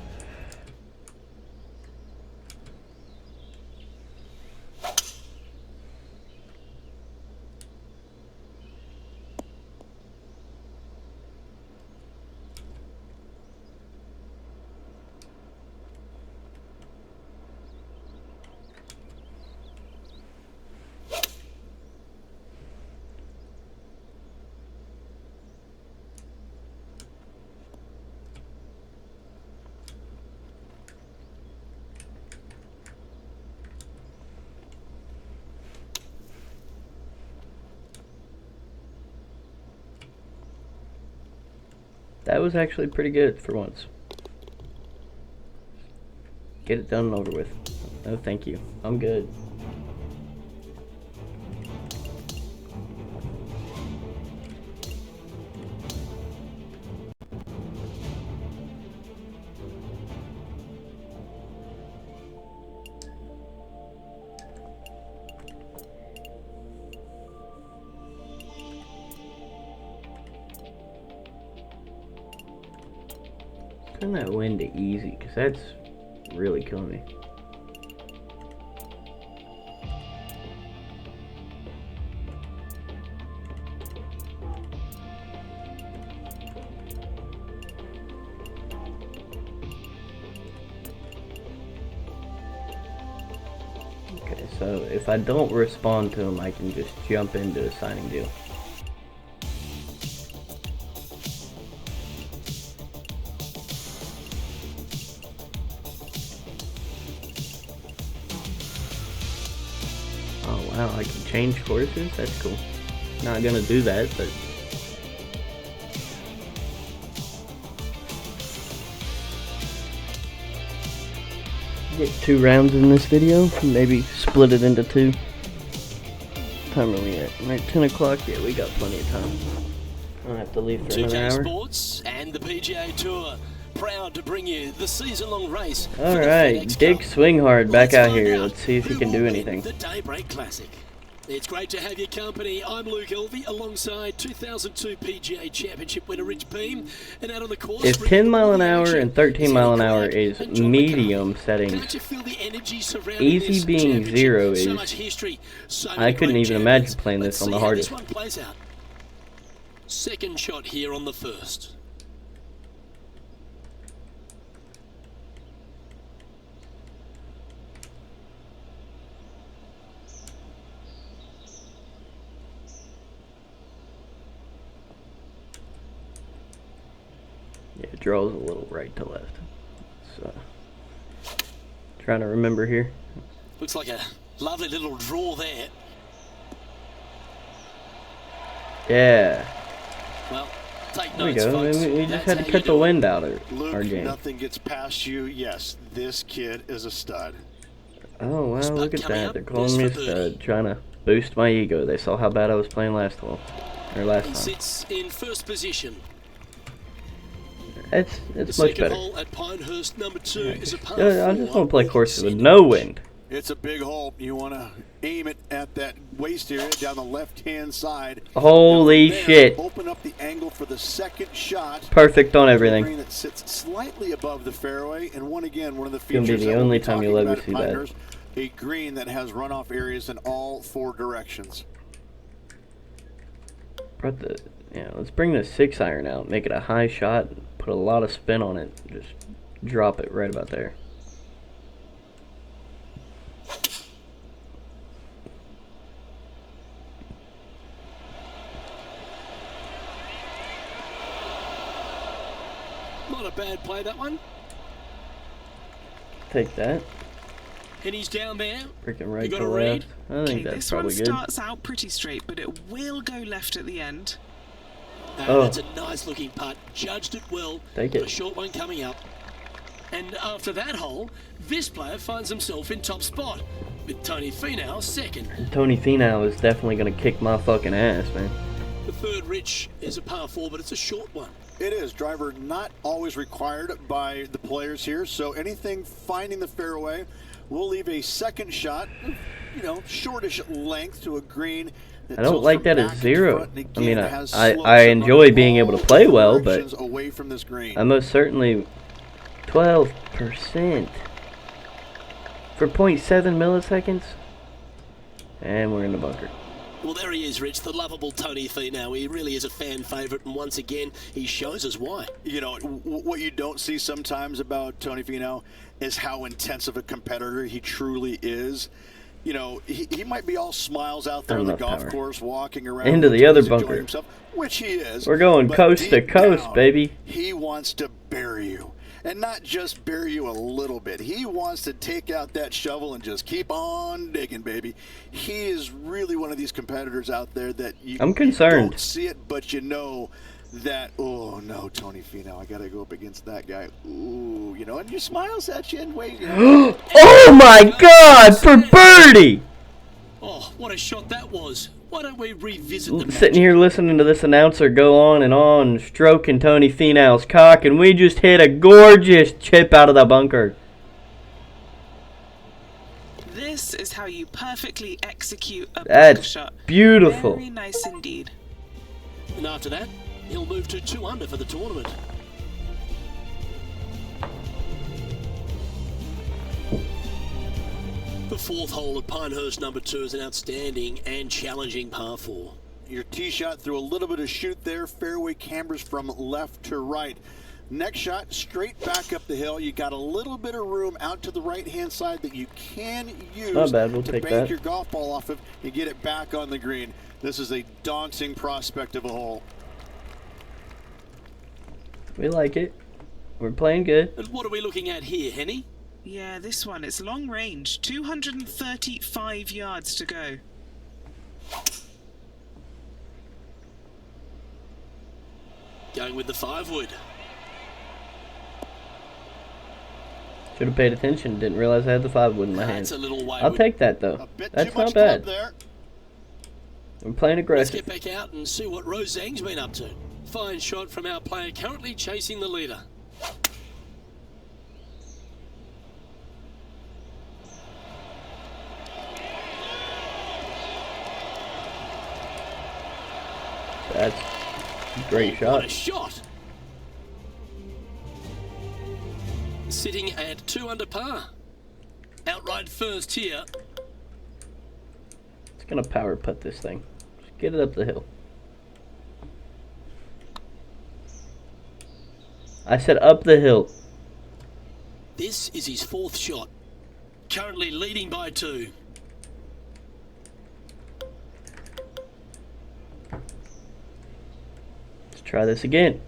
That was actually pretty good for once. Get it done and over with. No, thank you. I'm good. Turn that wind to easy, because that's really killing me. Okay, so if I don't respond to him, I can just jump into a signing deal. Wow, I can change courses? That's cool. Not gonna do that, but... Get 2 rounds in this video, maybe split it into 2. What time are we at? We're at 10 o'clock? Yeah, we got plenty of time. I don't have to leave for another 2K hour. Sports and the PGA Tour, proud to bring you the season-long race. Alright, Dick Swinghard back out here. Let's see if he can do anything. The Daybreak Classic. It's great to have your company. I'm Luke Elvey alongside 2002 PGA Championship winner Rich Beam. And out on the course, If 10 mile an hour and 13 mile an hour is medium settings, Can't you feel the energy surrounding easy this being championship? 0 So is, much history, so I many couldn't great even champions. imagine playing this Let's on the see how hardest. this one plays out. Second shot here on the first. Yeah, it draws a little right to left. So, trying to remember here. Looks like a lovely little draw there. Yeah. Well, take There we notes, go. folks. We just That's had how to you cut the do it. wind out of our Luke, game. nothing gets past you. Yes, this kid is a stud. Oh, wow, Spud look at coming that. up. They're calling me a This for birdie. stud, trying to boost my ego. They saw how bad I was playing last hole. Or last He time. sits in first position. It's The much second better. hole at Pinehurst, number 2, is a par I 4. just want to play courses with no wind. It's a big hole. You want to aim it at that waist area down the left-hand side. Holy Now from there, shit. Open up the angle for the second shot. Perfect on The everything. green that sits slightly above the fairway, and one of the Gonna features be the that we'll only be time talking you'll ever about at see that. Pinehurst, a green that has runoff areas in all 4 directions. Let's bring the 6-iron out, make it a high shot, put a lot of spin on it, just drop it right about there. Not a bad play, that one. Take that, And he's down there. freaking right got to a left. read? I Okay, think that's this one probably good. starts out pretty straight, but it will go left at the end. Oh. That's a nice looking putt. Judged it well. Take Got it. a short one coming up. And after that hole, this player finds himself in top spot with Tony Finau second. Tony Finau is definitely going to kick my fucking ass, man. The third, Rich, is a par 4, but it's a short one. It is. Driver not always required by the players here, so anything finding the fairway, we'll leave a second shot, shortish length to a green. I don't like that as 0. I mean, I I enjoy being able to play well, but away from this green. I most certainly 12% for 0.7 milliseconds, and we're in the bunker. Well, there he is, Rich, the lovable Tony Finau. He really is a fan favourite, and once again, he shows us why. What you don't see sometimes about Tony Finau is how intense of a competitor he truly is. He might be all smiles out there on the golf course, walking around. Into the other enjoying bunker. himself, which he is. We're going but coast to deep coast, down, baby. He wants to bury you. And not just bury you a little bit. He wants to take out that shovel and just keep on digging, baby. He is really one of these competitors out there that I'm concerned. You don't see it, but you know that, oh, no, Tony Finau, I got to go up against that guy. Ooh, and he smiles at you and wait. Oh my god, for birdie! Oh, what a shot that was. Why don't we revisit the Sitting here listening to this announcer go on, stroking Tony Finau's cock, and we just hit a gorgeous chip out of the bunker. This is how you perfectly execute a bunker That's shot. beautiful. Very nice indeed. And after that, he'll move to 2 under for the tournament. The fourth hole at Pinehurst number 2 is an outstanding and challenging par 4. Your tee shot through a little bit of shoot there. Fairway cambers from left to right. Next shot, straight back up the hill. You got a little bit of room out to the right-hand side that you can use Not bad, we'll to take bank that. your golf ball off of and get it back on the green. This is a daunting prospect of a hole. We like it. We're playing good. And what are we looking at here, Henny? Yeah, this one, it's long range. 235 yards to go. Going with the 5-wood. Should have paid attention. Didn't realize I had the 5-wood in my hand. That's a little wayward. I'll take that A though. bit That's too much not bad. club there. I'm playing Let's aggressive. get back out and see what Rose Zhang's been up to. Fine shot from our player currently chasing the leader. That's a great shot. What a shot! Sitting at 2 under par. Outright first here. It's gonna power putt this thing. Just get it up the hill. I said up the hill. This is his 4th shot. Currently leading by 2. Let's try this again.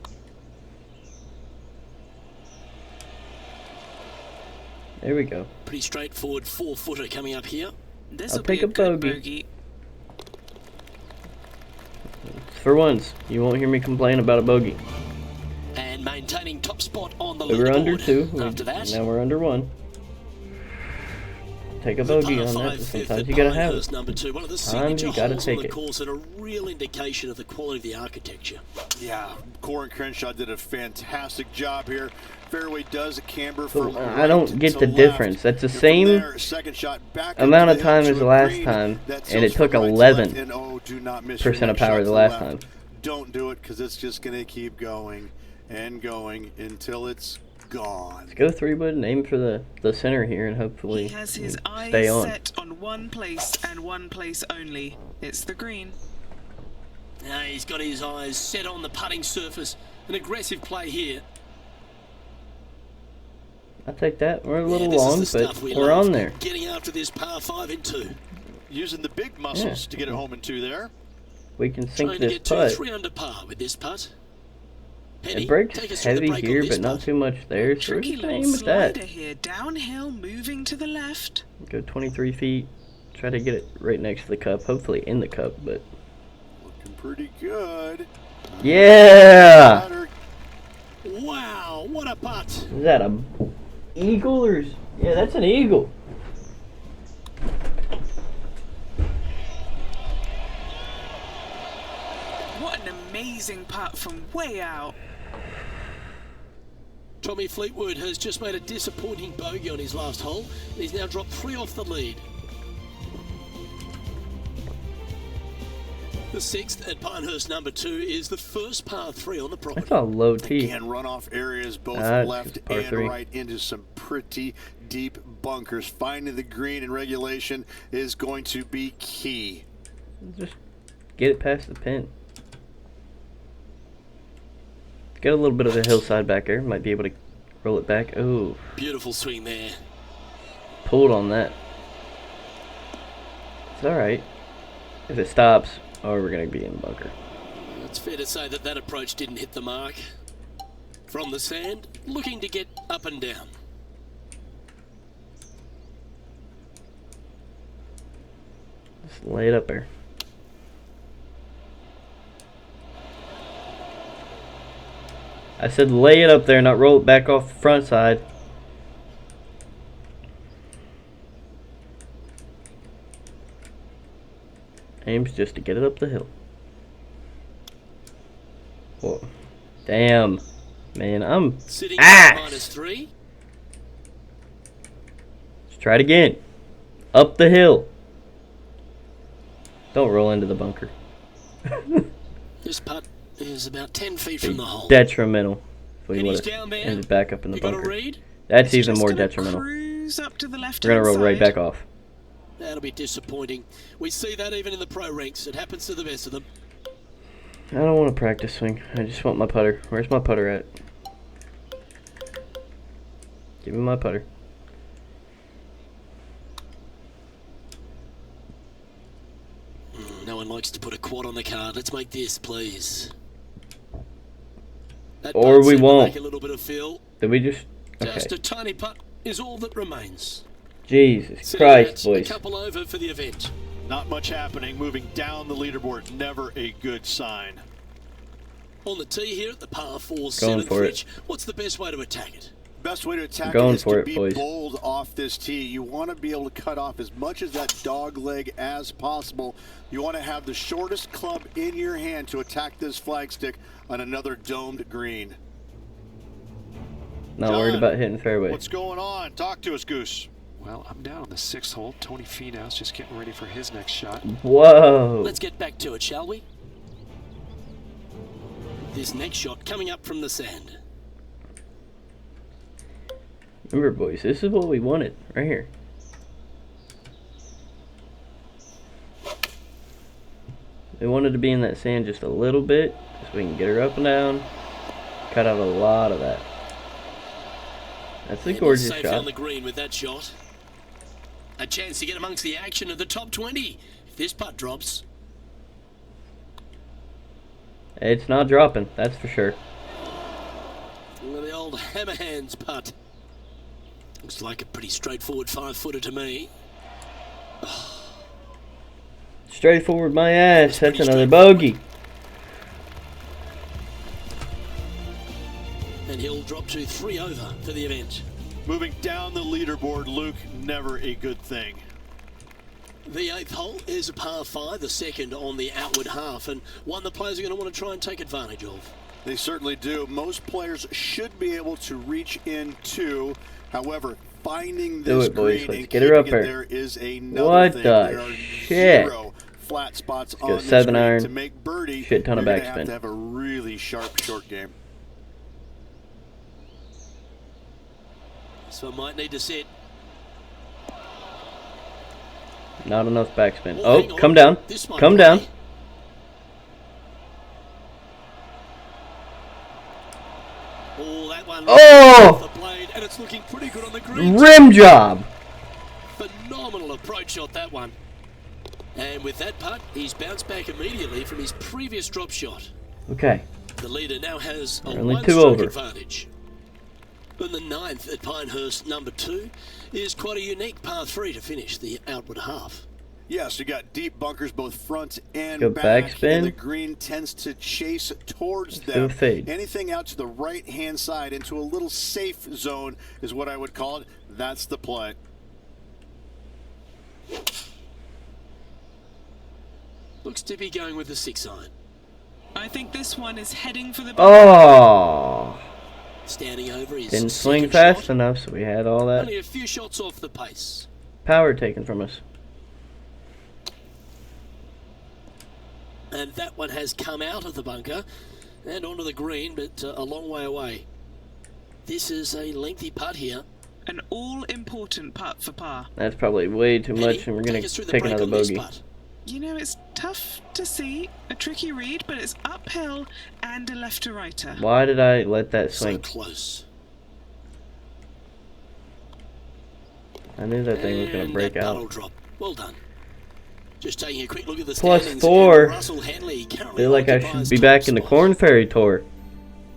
There we go. Pretty straightforward 4-footer coming up here. This'll I'll take be a good bogey. For once, you won't hear me complain about a bogey. And maintaining top spot on the We were under leaderboard. 2. After that, Now we're under 1. Take a the bogey par on that. 5 fifth Sometimes at you gotta have Pinehurst it. number 2. One of the Sometimes signature you gotta holes on take the it. course and a real indication of the quality of the architecture. Yeah, Corin Crenshaw did a fantastic job here. Fairway does camber for I right don't get to the left. difference. That's the And from same there, second shot back amount up of the hill time as to the a last green time, that and it tilts took from right to 11% left. And, oh, do not miss your of next power shot the to last left. time. Don't do it because it's just going to keep going and going until it's gone. Let's go 3-wood and aim for the center here, and hopefully He has his eyes stay on. set on one place and one place only. It's the green. Now he's got his eyes set on the putting surface. An aggressive play here. I'll take that. We're a little this is long, the but stuff we we're love. on there. Getting after this par 5 in 2. Using the big muscles to get it home in 2 there. We can sink Trying to this get 2, putt. 3 under par with this putt. Penny, It breaks take us through the heavy break on here, this but not putt. too much there, so we're Tricky just gonna little aim at that. slider here. Downhill, moving to the left. Go 23 feet. Try to get it right next to the cup. Hopefully in the cup, but Looking pretty good. yeah! Ladder. Wow, what a putt. Is that a eagle or? Yeah, that's an eagle. What an amazing putt from way out. Tommy Fleetwood has just made a disappointing bogey on his last hole. He's now dropped 3 off the lead. The 6th at Pinehurst number 2 is the first par 3 on the property. That's a low tee. Again, runoff areas both That's left just par and 3. right into some pretty deep bunkers. Finding the green in regulation is going to be key. Just get it past the pin. Get a little bit of a hillside back there. Might be able to roll it back. Oh, Beautiful swing there. pulled on that. It's alright. If it stops, oh, we're going to be in the bunker. It's fair to say that that approach didn't hit the mark. From the sand, looking to get up and down. Just lay it up there. I said lay it up there, not roll it back off the front side. Aim's just to get it up the hill. Whoa. Damn. Man, I'm Sitting at ass. -3. Let's try it again. Up the hill. Don't roll into the bunker. This putt is about 10 feet from the hole. Detrimental. If we And he's would have down there. ended back up in the You got a bunker. read? That's He's even just more gonna detrimental. Cruise up to the left. We're gonna roll right back off. That'll be disappointing. We see that even in the pro ranks. It happens to the best of them. I don't want a practice swing. I just want my putter. Where's my putter at? Give me my putter. No one likes to put a quad on the card. Let's make this, please. That Or putt we seemed to won't. make a little bit of feel. Did we just... Just Okay. a tiny putt is all that remains. Jesus See Christ, that? boys. A couple over for the event. Not much happening. Moving down the leaderboard. Never a good sign. On the tee here at the par 4 Going 7th for it. ridge. What's the best way to attack it? Best way to attack Going it is for to it, be boys. bold off this tee. You want to be able to cut off as much of that dog leg as possible. You want to have the shortest club in your hand to attack this flagstick on another domed green. Not John, worried about hitting fairway. What's going on? Talk to us, Goose. Well, I'm down on the 6th hole. Tony Finau's just getting ready for his next shot. Whoa. Let's get back to it, shall we? this next shot coming up from the sand. Remember, boys, this is what we wanted right here. We wanted to be in that sand just a little bit so we can get her up and down. Cut out a lot of that. That's a gorgeous safe shot. on the green with that shot. A chance to get amongst the action of the top 20 if this putt drops. It's not dropping, that's for sure. The old hammer hands putt. Looks like a pretty straightforward 5-footer to me. Straightforward my ass. That's another bogey. And he'll drop to 3 over for the event. Moving down the leaderboard, Luke, never a good thing. The 8th hole is a par 5, the second on the outward half, and one the players are going to want to try and take advantage of. They certainly do. Most players should be able to reach into. However, finding Do this it, boys. green Let's and get her up keeping it there. there is another What thing. the There are shit? 0 flat spots go on this 7 green. iron. To make birdie, Shit ton of you're gonna backspin. have to have a really sharp short game. So might need to set. Not enough backspin. Oh, hang Oh, on. come down. This might Come play. down. Oh, that one. Oh! Off the blade, and it's looking pretty good on the green. Rim job. Phenomenal approach shot, that one. And with that putt, he's bounced back immediately from his previous drop shot. Okay. The leader now has a Only 2 one-stroke over. advantage. And the 9th at Pinehurst, number 2, is quite a unique par 3 to finish the outward half. Yes, you got deep bunkers both front and Go back, backspin. and the green tends to chase towards Do them. a fade. Anything out to the right-hand side into a little safe zone is what I would call it. That's the play. Looks to be going with the 6 iron. I think this one is heading for the Oh! Standing over his Didn't swing second fast shot. enough, so we had all that Only a few shots off the pace. power taken from us. And that one has come out of the bunker and onto the green, but a long way away. This is a lengthy putt here. an all-important putt for par. That's probably way too Penny, much, and we're going take us to through the take break another on this bogey. putt. You know, it's tough to see, a tricky read, but it's uphill and a left-to-righter. Why did I let that So swing? close. I knew that thing was going to And break that putt will out. drop. Well done. Just taking a quick look at the Plus standings. 4. and Russell Henley currently Feel like I occupies should be top back in the spot. Corn Ferry Tour.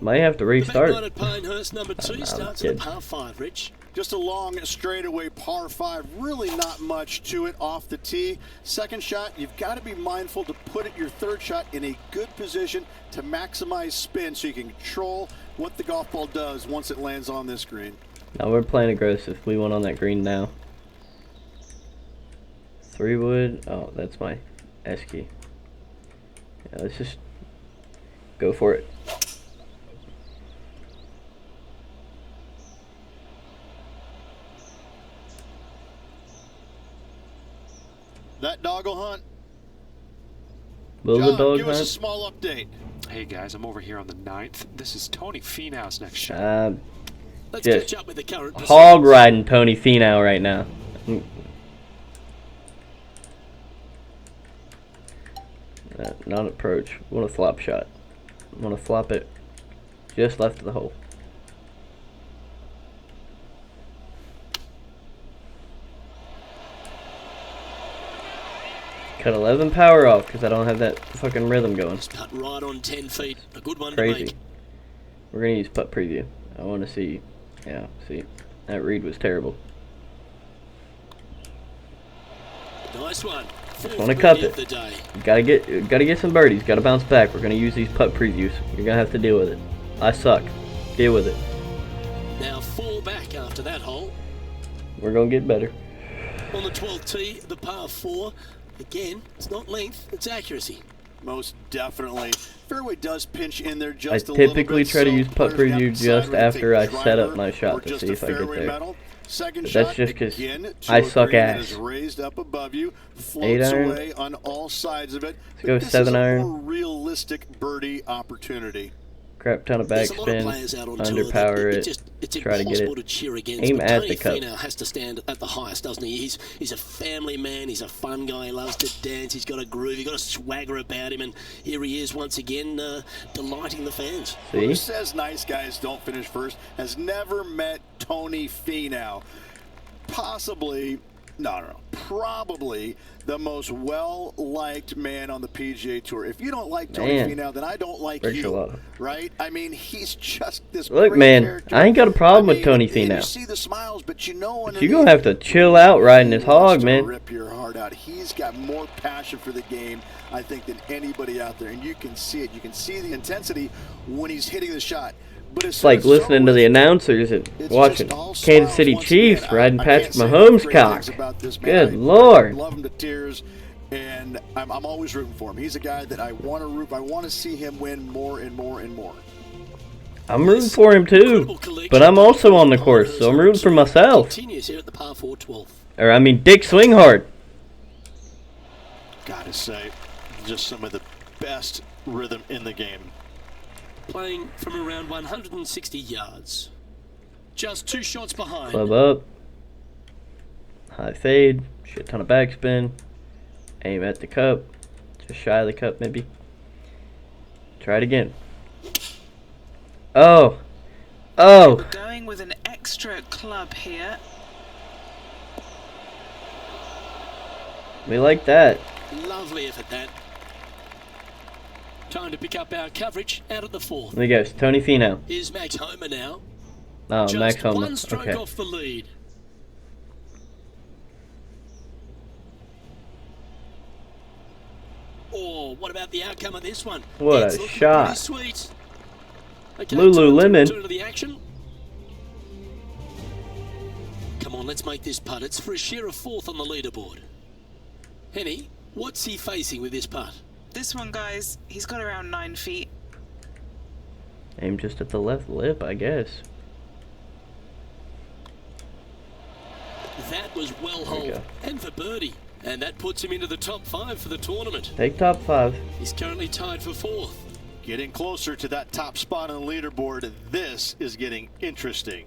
Might have to The restart. back line at Pinehurst, number 2, I'm starts at a kidding. par 5, Rich. Just a long straightaway par 5, really not much to it off the tee. Second shot, you've got to be mindful to put it your third shot in a good position to maximize spin so you can control what the golf ball does once it lands on this green. No, we're playing aggressive. We want on that green now. 3 wood. Oh, that's my S key. Yeah, let's just go for it. That dog will hunt. Will John, the dog give us a hunt? small update. Hey guys, I'm over here on the 9th. This is Tony Finau's next shot. Let's Just catch up with the current hog riding Tony Finau right now. Not approach. Want a flop shot. Want to flop it just left of the hole. Cut 11 power off because I don't have that fucking rhythm going. Just cut right on 10 feet. A good one to Crazy. make. We're gonna use putt preview. I want to see. Yeah, see. That read was terrible. Nice one. Just want to cup Birdie it. of the day. Gotta get some birdies. Gotta bounce back. We're gonna use these putt previews. You're gonna have to deal with it. I suck. Deal with it. Now 4 back after that hole. We're gonna get better. On the 12th tee, the par 4. Again, it's not length, it's accuracy. Most definitely. Fairway does pinch in there I just a little bit. typically try to so use putt players have preview to decide just whether to after I take a set up driver my or shot to just see a if I get fairway there. metal. Second But shot, that's just 'cause again, to I a suck green that ass. is raised up above you, 8 floats iron. away on all sides of it. go But this 7 is a iron. more realistic birdie opportunity. Crap ton of There's a lot of players backspin, out on tour that underpower it, it's try to get impossible it. to cheer against. Aim but at Tony the cup. Finau has to stand at the highest, doesn't he? He's a family man. He's a fun guy. He loves to dance. He's got a groove. He's got a swagger about him. And here he is once again, delighting the fans. See? Who says nice guys don't finish first has never met Tony Finau. Probably the most well-liked man on the PGA Tour. If you don't like Tony Finau, then I don't like you, right? I mean, he's just this Look, great man, character. I ain't got a problem with Tony Finau. You see the smiles, but you know But you're going to have to chill out riding this hog, man. Rip your heart out. He's got more passion for the game, I think, than anybody out there, and you can see it. You can see the intensity when he's hitting the shot. But It's like listening to the announcers and watching Kansas City Chiefs riding Patrick Mahomes' cock. Good Lord. I love him to tears, and I'm always rooting for him. He's a guy that I want to root. I want to see him win more and more and more. I'm rooting for him too, but I'm also on the course, so I'm rooting for myself. Continues here at the par 4 12th. Or, I mean, Dick Swinghard. Gotta say, just some of the best rhythm in the game. Playing from around 160 yards. Just 2 shots behind. Club up. High fade. Shit ton of backspin. Aim at the cup. Just shy of the cup, maybe. Try it again. Oh. Oh. We're going with an extra club here. We like that. Lovely effort, that. Time to pick up our coverage out of the 4th. There goes Tony Finau. Here's Max Homer now. Oh, Just Max Homer. one stroke Okay. off the lead. Oh, what about the outcome of this one? What It's a looking shot. pretty sweet. Okay, Lululemon. Turn to the action. Come on, let's make this putt. It's for a share of 4th on the leaderboard. Henny, what's he facing with this putt? This one, guys, he's got around 9 feet. Aim just at the left lip, I guess. That was well There we holed go. and for birdie. And that puts him into the top 5 for the tournament. Take top 5. He's currently tied for 4th. Getting closer to that top spot on the leaderboard. This is getting interesting.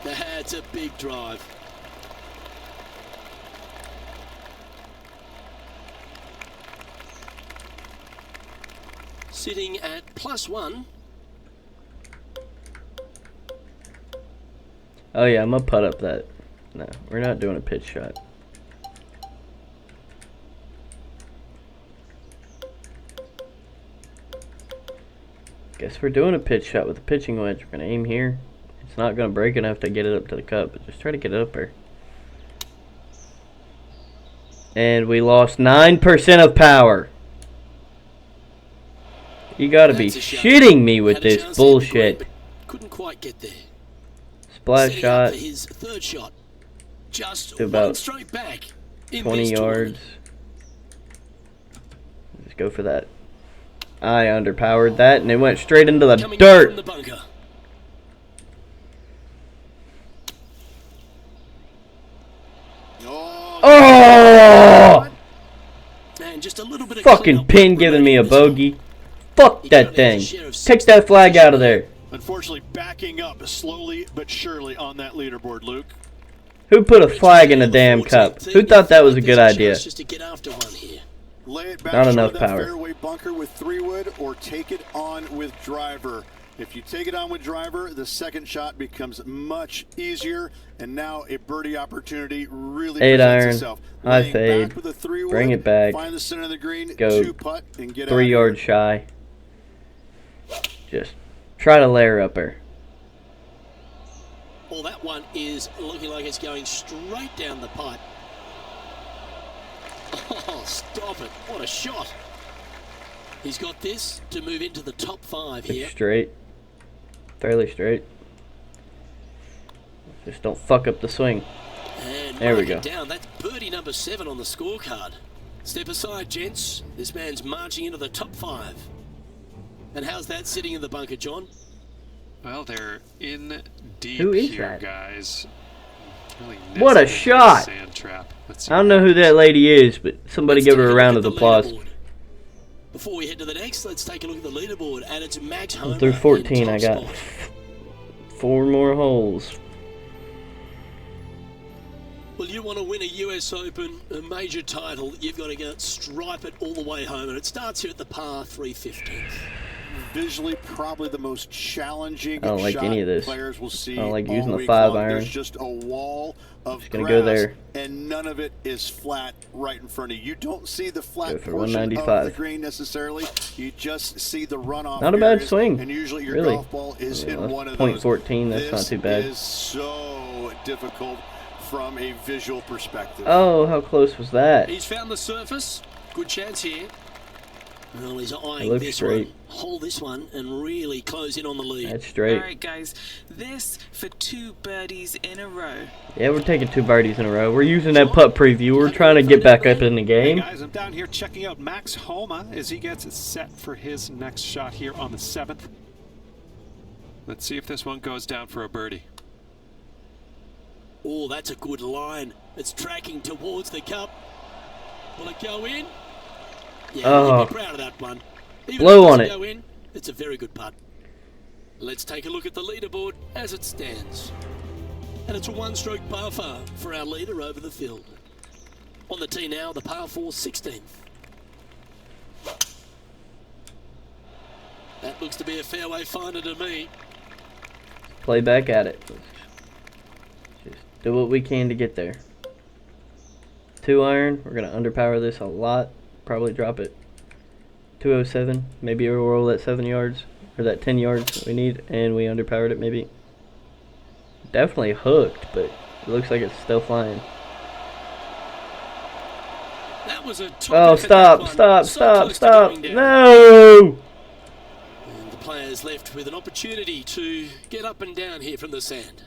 That's a big drive. Sitting at +1. Oh yeah, I'm gonna putt up that. No, we're not doing a pitch shot. Guess we're doing a pitch shot with a pitching wedge. We're gonna aim here. It's not gonna break enough to get it up to the cup, but just try to get it up there. And we lost 9% of power. You gotta be That's a shot. shitting me with Had a this chance to hit the green, bullshit. but couldn't quite get there. Splash Setting up shot, for his 3rd shot. Just To about one stroke back in 20 this yards. tournament. Let's go for that. I underpowered that, and it went straight into the Coming in dirt. from the bunker. Oh! And just a little bit of Fucking cleanup pin work giving me a remaining in this one. bogey. Fuck He that currently thing. has a share of Take 6th that flag out of there. Unfortunately, backing up slowly but surely on that leaderboard, Luke. Who put a flag in a damn cup? Who thought that was a good idea? Just to get after one here. Lay it back Not short enough of that power. fairway bunker with 3-wood, or take it on with driver. If you take it on with driver, the second shot becomes much easier, and now a birdie opportunity really 8 presents iron, itself. high Laying fade, back with a 3-wood, bring it back, find the center of the green, go 2-putt, and get 3 out yards shy. Just try to layer up her. Well, that one is looking like it's going straight down the pipe. Oh, stop it. What a shot. He's got this to move into the top 5 It's here. straight. Fairly straight. Just don't fuck up the swing. And There we mark it go. down. That's birdie number 7 on the scorecard. Step aside, gents. This man's marching into the top 5. And how's that sitting in the bunker, John? Well, they're in deep Who is here, that? guys. Really What a nested into the shot! Sand trap. Let's see I don't know who that lady is, but somebody Let's give take her a look round at of the applause. leaderboard. Before we head to the next, let's take a look at the leaderboard, and it's Max Homer Through in 14, top I got spot. 4 more holes. Well, you want to win a US Open, a major title, you've got to go stripe it all the way home, and it starts here at the par 315. Visually, probably the most challenging I don't like shot any of this. players will see. I don't like all using the week 5 long. iron. There's just a wall of Just gonna grass, go there. and none of it is flat right in front of you. You don't see the Go flat for portion of 195. the green necessarily. You just see the runoff. Not a bad areas, swing, and usually your really. golf ball is Yeah, in that's one of those. .14, that's not too bad. This is so difficult from a visual perspective. Oh, how close was that? He's found the surface. Good chance here. Well, he's eyeing looks this straight. one. Hold this one and really close in on the lead. That's straight. All right, guys. This for 2 birdies in a row. Yeah, we're taking 2 birdies in a row. We're using that putt preview. We're trying to get back up in the Hey game. guys, I'm down here checking out Max Homa as he gets set for his next shot here on the 7th. Let's see if this one goes down for a birdie. Oh, that's a good line. It's tracking towards the cup. Will it go in? Yeah, Oh. you'll be proud of that one. Even Blow if it on doesn't it. Go in, it's a very good putt. Let's take a look at the leaderboard as it stands. And it's a one-stroke par four for our leader over the field. On the tee now, the par 4 16th. That looks to be a fairway finder to me. Play back at it. Just do what we can to get there. 2 iron. We're going to underpower this a lot. Probably drop it 207. Maybe we'll roll that 7 yards. Or that 10 yards that we need. And we underpowered it maybe. Definitely hooked, but it looks like it's still flying. That was a top Oh, effort, stop, that one. stop, So stop, close to stop. going down. No! And the players left with an opportunity to get up and down here from the sand.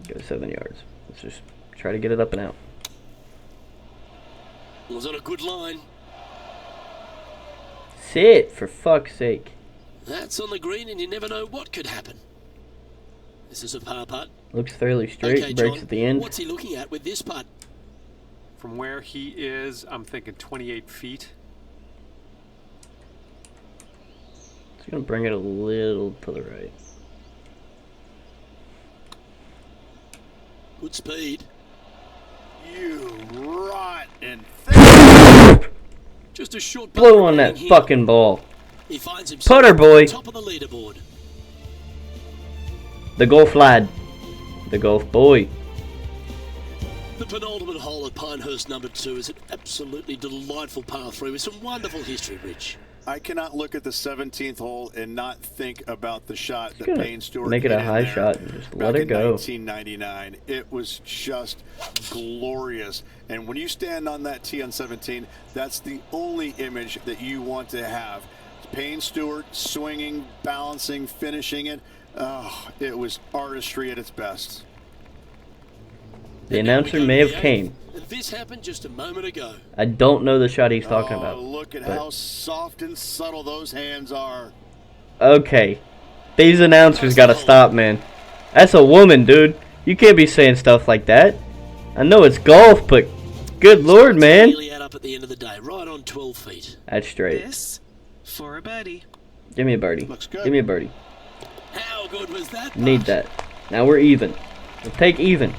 Go 7 yards. Let's just try to get it up and out. Was on a good line. Sit, for fuck's sake. That's on the green, and you never know what could happen. This is a par putt. Looks fairly straight. Okay, Breaks John, at the end. what's he looking at with this putt? From where he is, I'm thinking 28 feet. Just gonna bring it a little to the right. Good speed. You rotten thing. Just a short putt Blow on remaining that here. fucking ball. He finds himself Putter, boy. at the top of the leaderboard. The golf lad. The golf boy. The penultimate hole at Pinehurst number 2 is an absolutely delightful par 3 with some wonderful history, Rich. I cannot look at the 17th hole and not think about the shot that gonna Payne Stewart make it a hit in high there shot and just back let it in go. 1999. It was just glorious. And when you stand on that tee on 17, that's the only image that you want to have. Payne Stewart swinging, balancing, finishing it. Oh, it was artistry at its best. The And now we announcer go may to have the came. eighth, and this happened just a moment ago. I don't know the shot he's talking Oh, about. look at but- how soft and subtle those hands are. Okay. These announcers gotta stop, man. That's a woman, dude. You can't be saying stuff like that. I know it's golf, but good lord, man. Really add up at the end of the day, right on 12 feet. That's straight. This for a birdie. Give me a birdie. Looks good. Give me a birdie. How good was that? Need putt? that. Now we're even. We'll take even.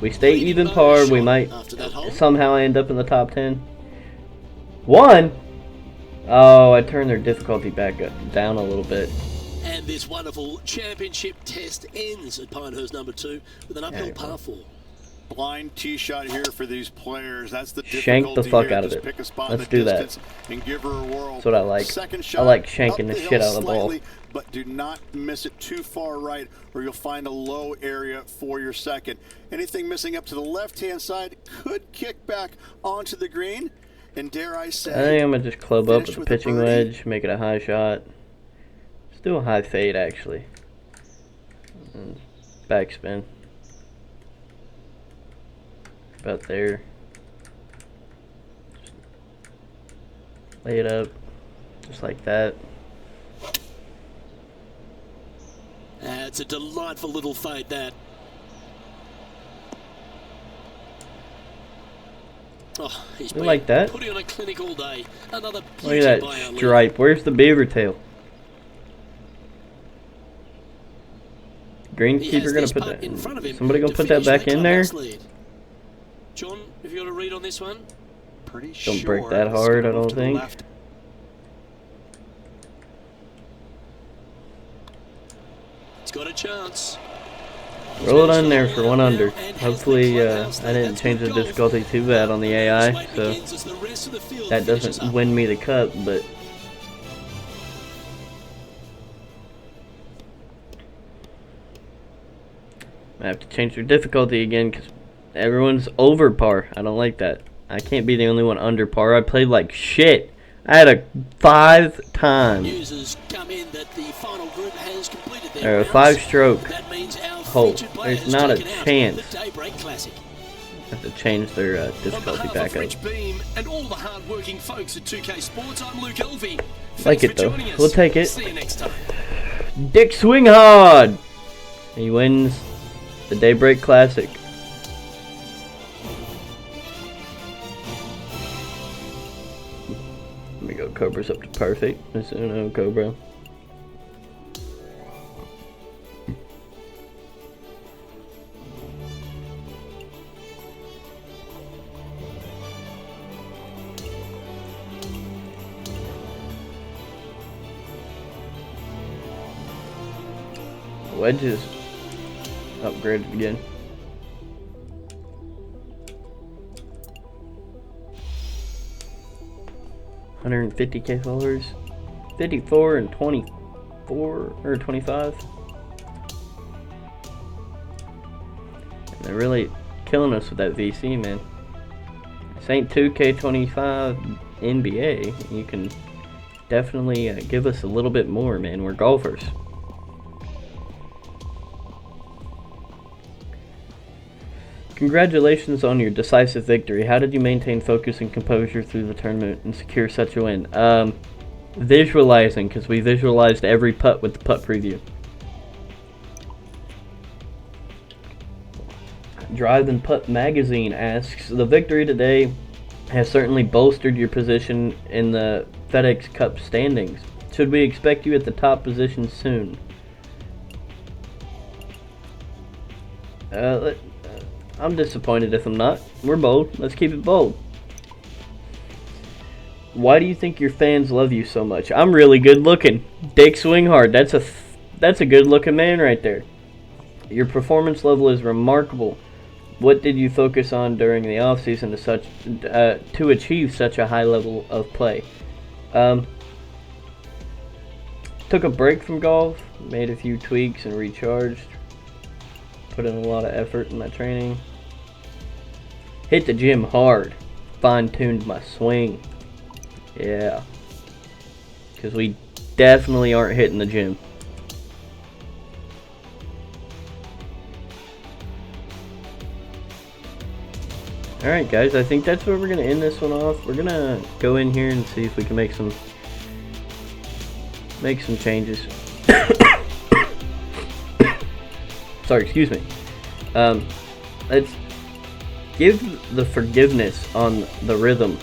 We stay Leading even by a par, we shot might after that hole. somehow end up in the top 10. 1? Oh, I turned their difficulty back up, down a little bit. And this wonderful championship test ends at Pinehurst number 2 with an uphill Yeah, par 4. Blind tee shot here for these players. That's the Shank the difficulty fuck here. out of Just it. pick a spot Let's in the do that. distance and give her a whirl. That's what I like. Second I shot, like shanking up the hill shit out of the ball. slightly, but do not miss it too far right, or you'll find a low area for your second. Anything missing up to the left-hand side could kick back onto the green, and dare I say, I think I'm going to just club up finish with the with a pitching birdie. wedge, make it a high shot. Let's do a high fade, actually. And backspin. About there. Just lay it up, just like that. That's a delightful little fade, that. Oh, he's been like that. putting on a clinic all day. Another Look at that stripe. Where's the beaver tail? Greenkeeper gonna put that in. Somebody gonna put that back in there? John, have you got a read on this one? Pretty Don't break that hard, I don't think. It's got a chance. Roll it on there for 1 under. Hopefully, I didn't change the difficulty too bad on the AI, so that doesn't win me the cup, but I have to change their difficulty again because everyone's over par. I don't like that. I can't be the only one under par. I played like shit. I had a 5 time. Or a 5-stroke hole. There's not a chance. I have to change their difficulty back up. Like it though. We'll take it. Dick Swinghard! He wins the Daybreak Classic. Let me go Cobra's up to perfect. Mizuno Cobra. Wedges upgraded again. $150K followers, 54 and 24 or 25. And they're really killing us with that VC, man. This ain't 2K25 NBA. You can definitely give us a little bit more, man. We're golfers. Congratulations on your decisive victory. How did you maintain focus and composure through the tournament and secure such a win? Visualizing, because we visualized every putt with the putt preview. Drive and Putt Magazine asks, the victory today has certainly bolstered your position in the FedEx Cup standings. Should we expect you at the top position soon? I'm disappointed if I'm not. We're bold. Let's keep it bold. Why do you think your fans love you so much? I'm really good looking. Dick Swinghard. That's a good looking man right there. Your performance level is remarkable. What did you focus on during the off season to achieve such a high level of play? Took a break from golf. Made a few tweaks and recharged. Put in a lot of effort in my training. Hit the gym hard. Fine-tuned my swing. Yeah. Because we definitely aren't hitting the gym. Alright guys, I think that's where we're going to end this one off. We're going to go in here and see if we can make some changes. Sorry, excuse me. Let's give the forgiveness on the rhythm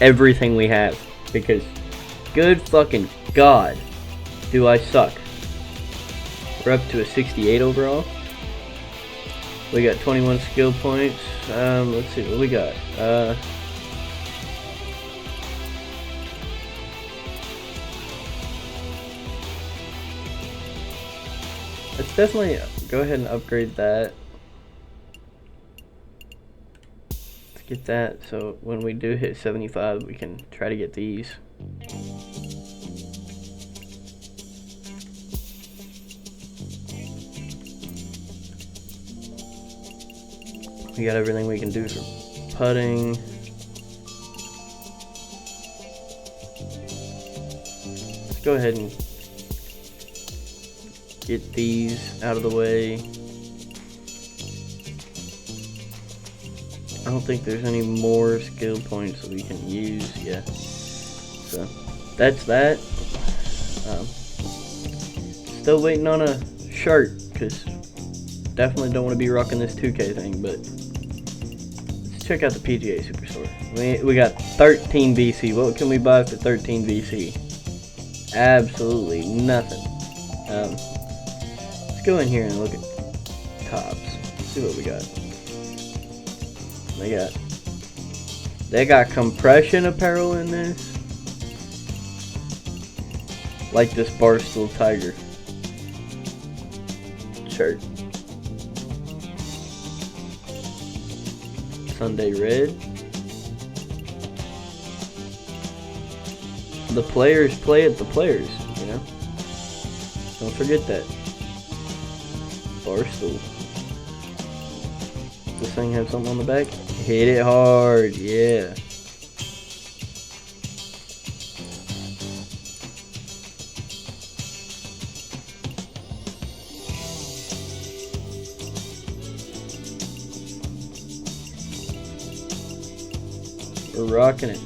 everything we have, because good fucking God, do I suck. We're up to a 68 overall. We got 21 skill points. Let's see what we got. Let's definitely go ahead and upgrade that. Let's get that so when we do hit 75 we can try to get these. We got everything we can do for putting. Let's go ahead and get these out of the way. I don't think there's any more skill points that we can use yet. So that's that. Still waiting on a shirt, because definitely don't want to be rocking this 2K thing, but let's check out the PGA Superstore. We got 13 VC. What can we buy for 13 VC? Absolutely nothing. Let's go in here and look at tops. See what we got. They got compression apparel in this. Like this Barstool Tiger shirt. Sunday Red. The players play at the players, you know? Don't forget that. Barstool. Does this thing have something on the back? Hit it hard, yeah. We're rocking it.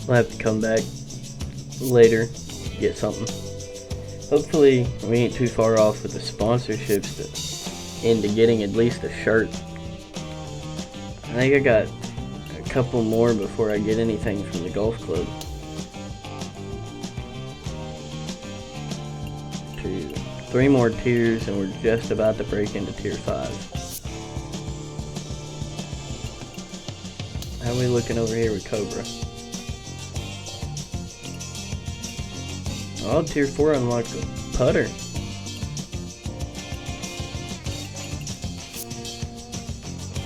We'll have to come back later, get something. Hopefully we ain't too far off with the sponsorships into getting at least a shirt. I think I got a couple more before I get anything from the golf club. 2, 3 more tiers and we're just about to break into tier 5. How are we looking over here with Cobra? Oh, tier 4 unlocked a putter.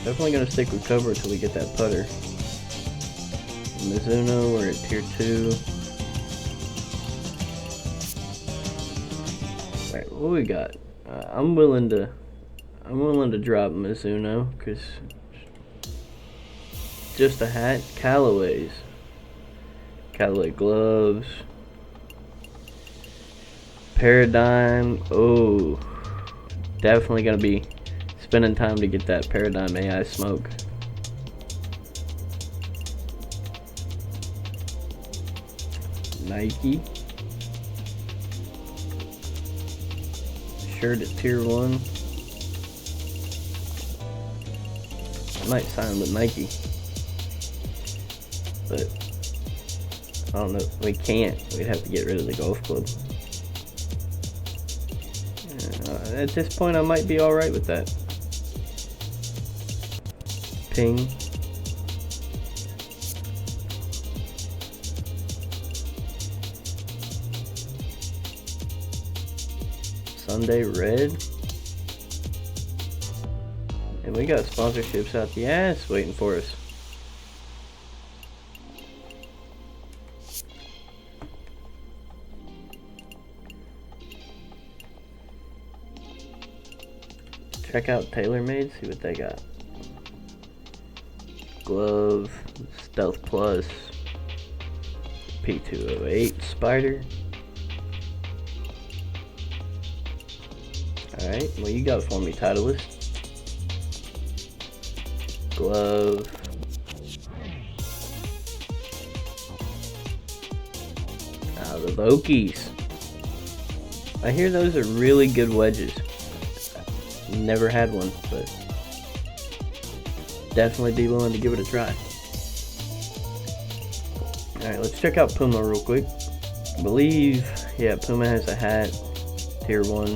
Definitely gonna stick with Cobra until we get that putter. Mizuno, we're at tier 2. Alright, what we got? I'm willing to drop Mizuno because just a hat. Callaway gloves. Paradigm. Oh, definitely gonna be spending time to get that Paradigm AI smoke. Nike. Shirt at tier 1. I might sign with Nike. But I don't know. We can't. We'd have to get rid of the golf club. At this point, I might be alright with that. Ping. Sunday Red. And we got sponsorships out the ass waiting for us. Check out TaylorMade, see what they got. Glove, Stealth Plus, P208 Spider. Alright, what you got for me, Titleist? Glove. The Vokies. I hear those are really good wedges. Never had one, but definitely be willing to give it a try. Alright, let's check out Puma real quick. I believe, yeah, Puma has a hat, tier 1.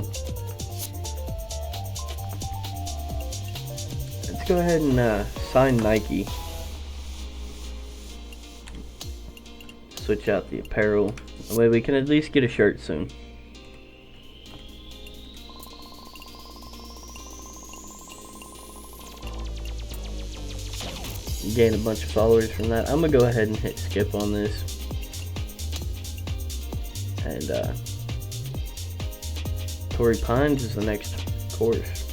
Let's go ahead and sign Nike. Switch out the apparel. That way we can at least get a shirt soon. Gain a bunch of followers from that. I'm gonna go ahead and hit skip on this. And Torrey Pines is the next course.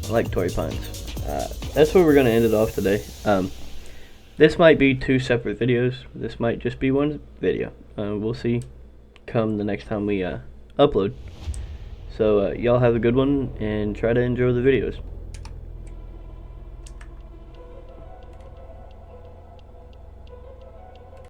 I like Torrey Pines. That's where we're gonna end it off today. This might be 2 separate videos. This might just be one video. We'll see come the next time we upload. So y'all have a good one and try to enjoy the videos.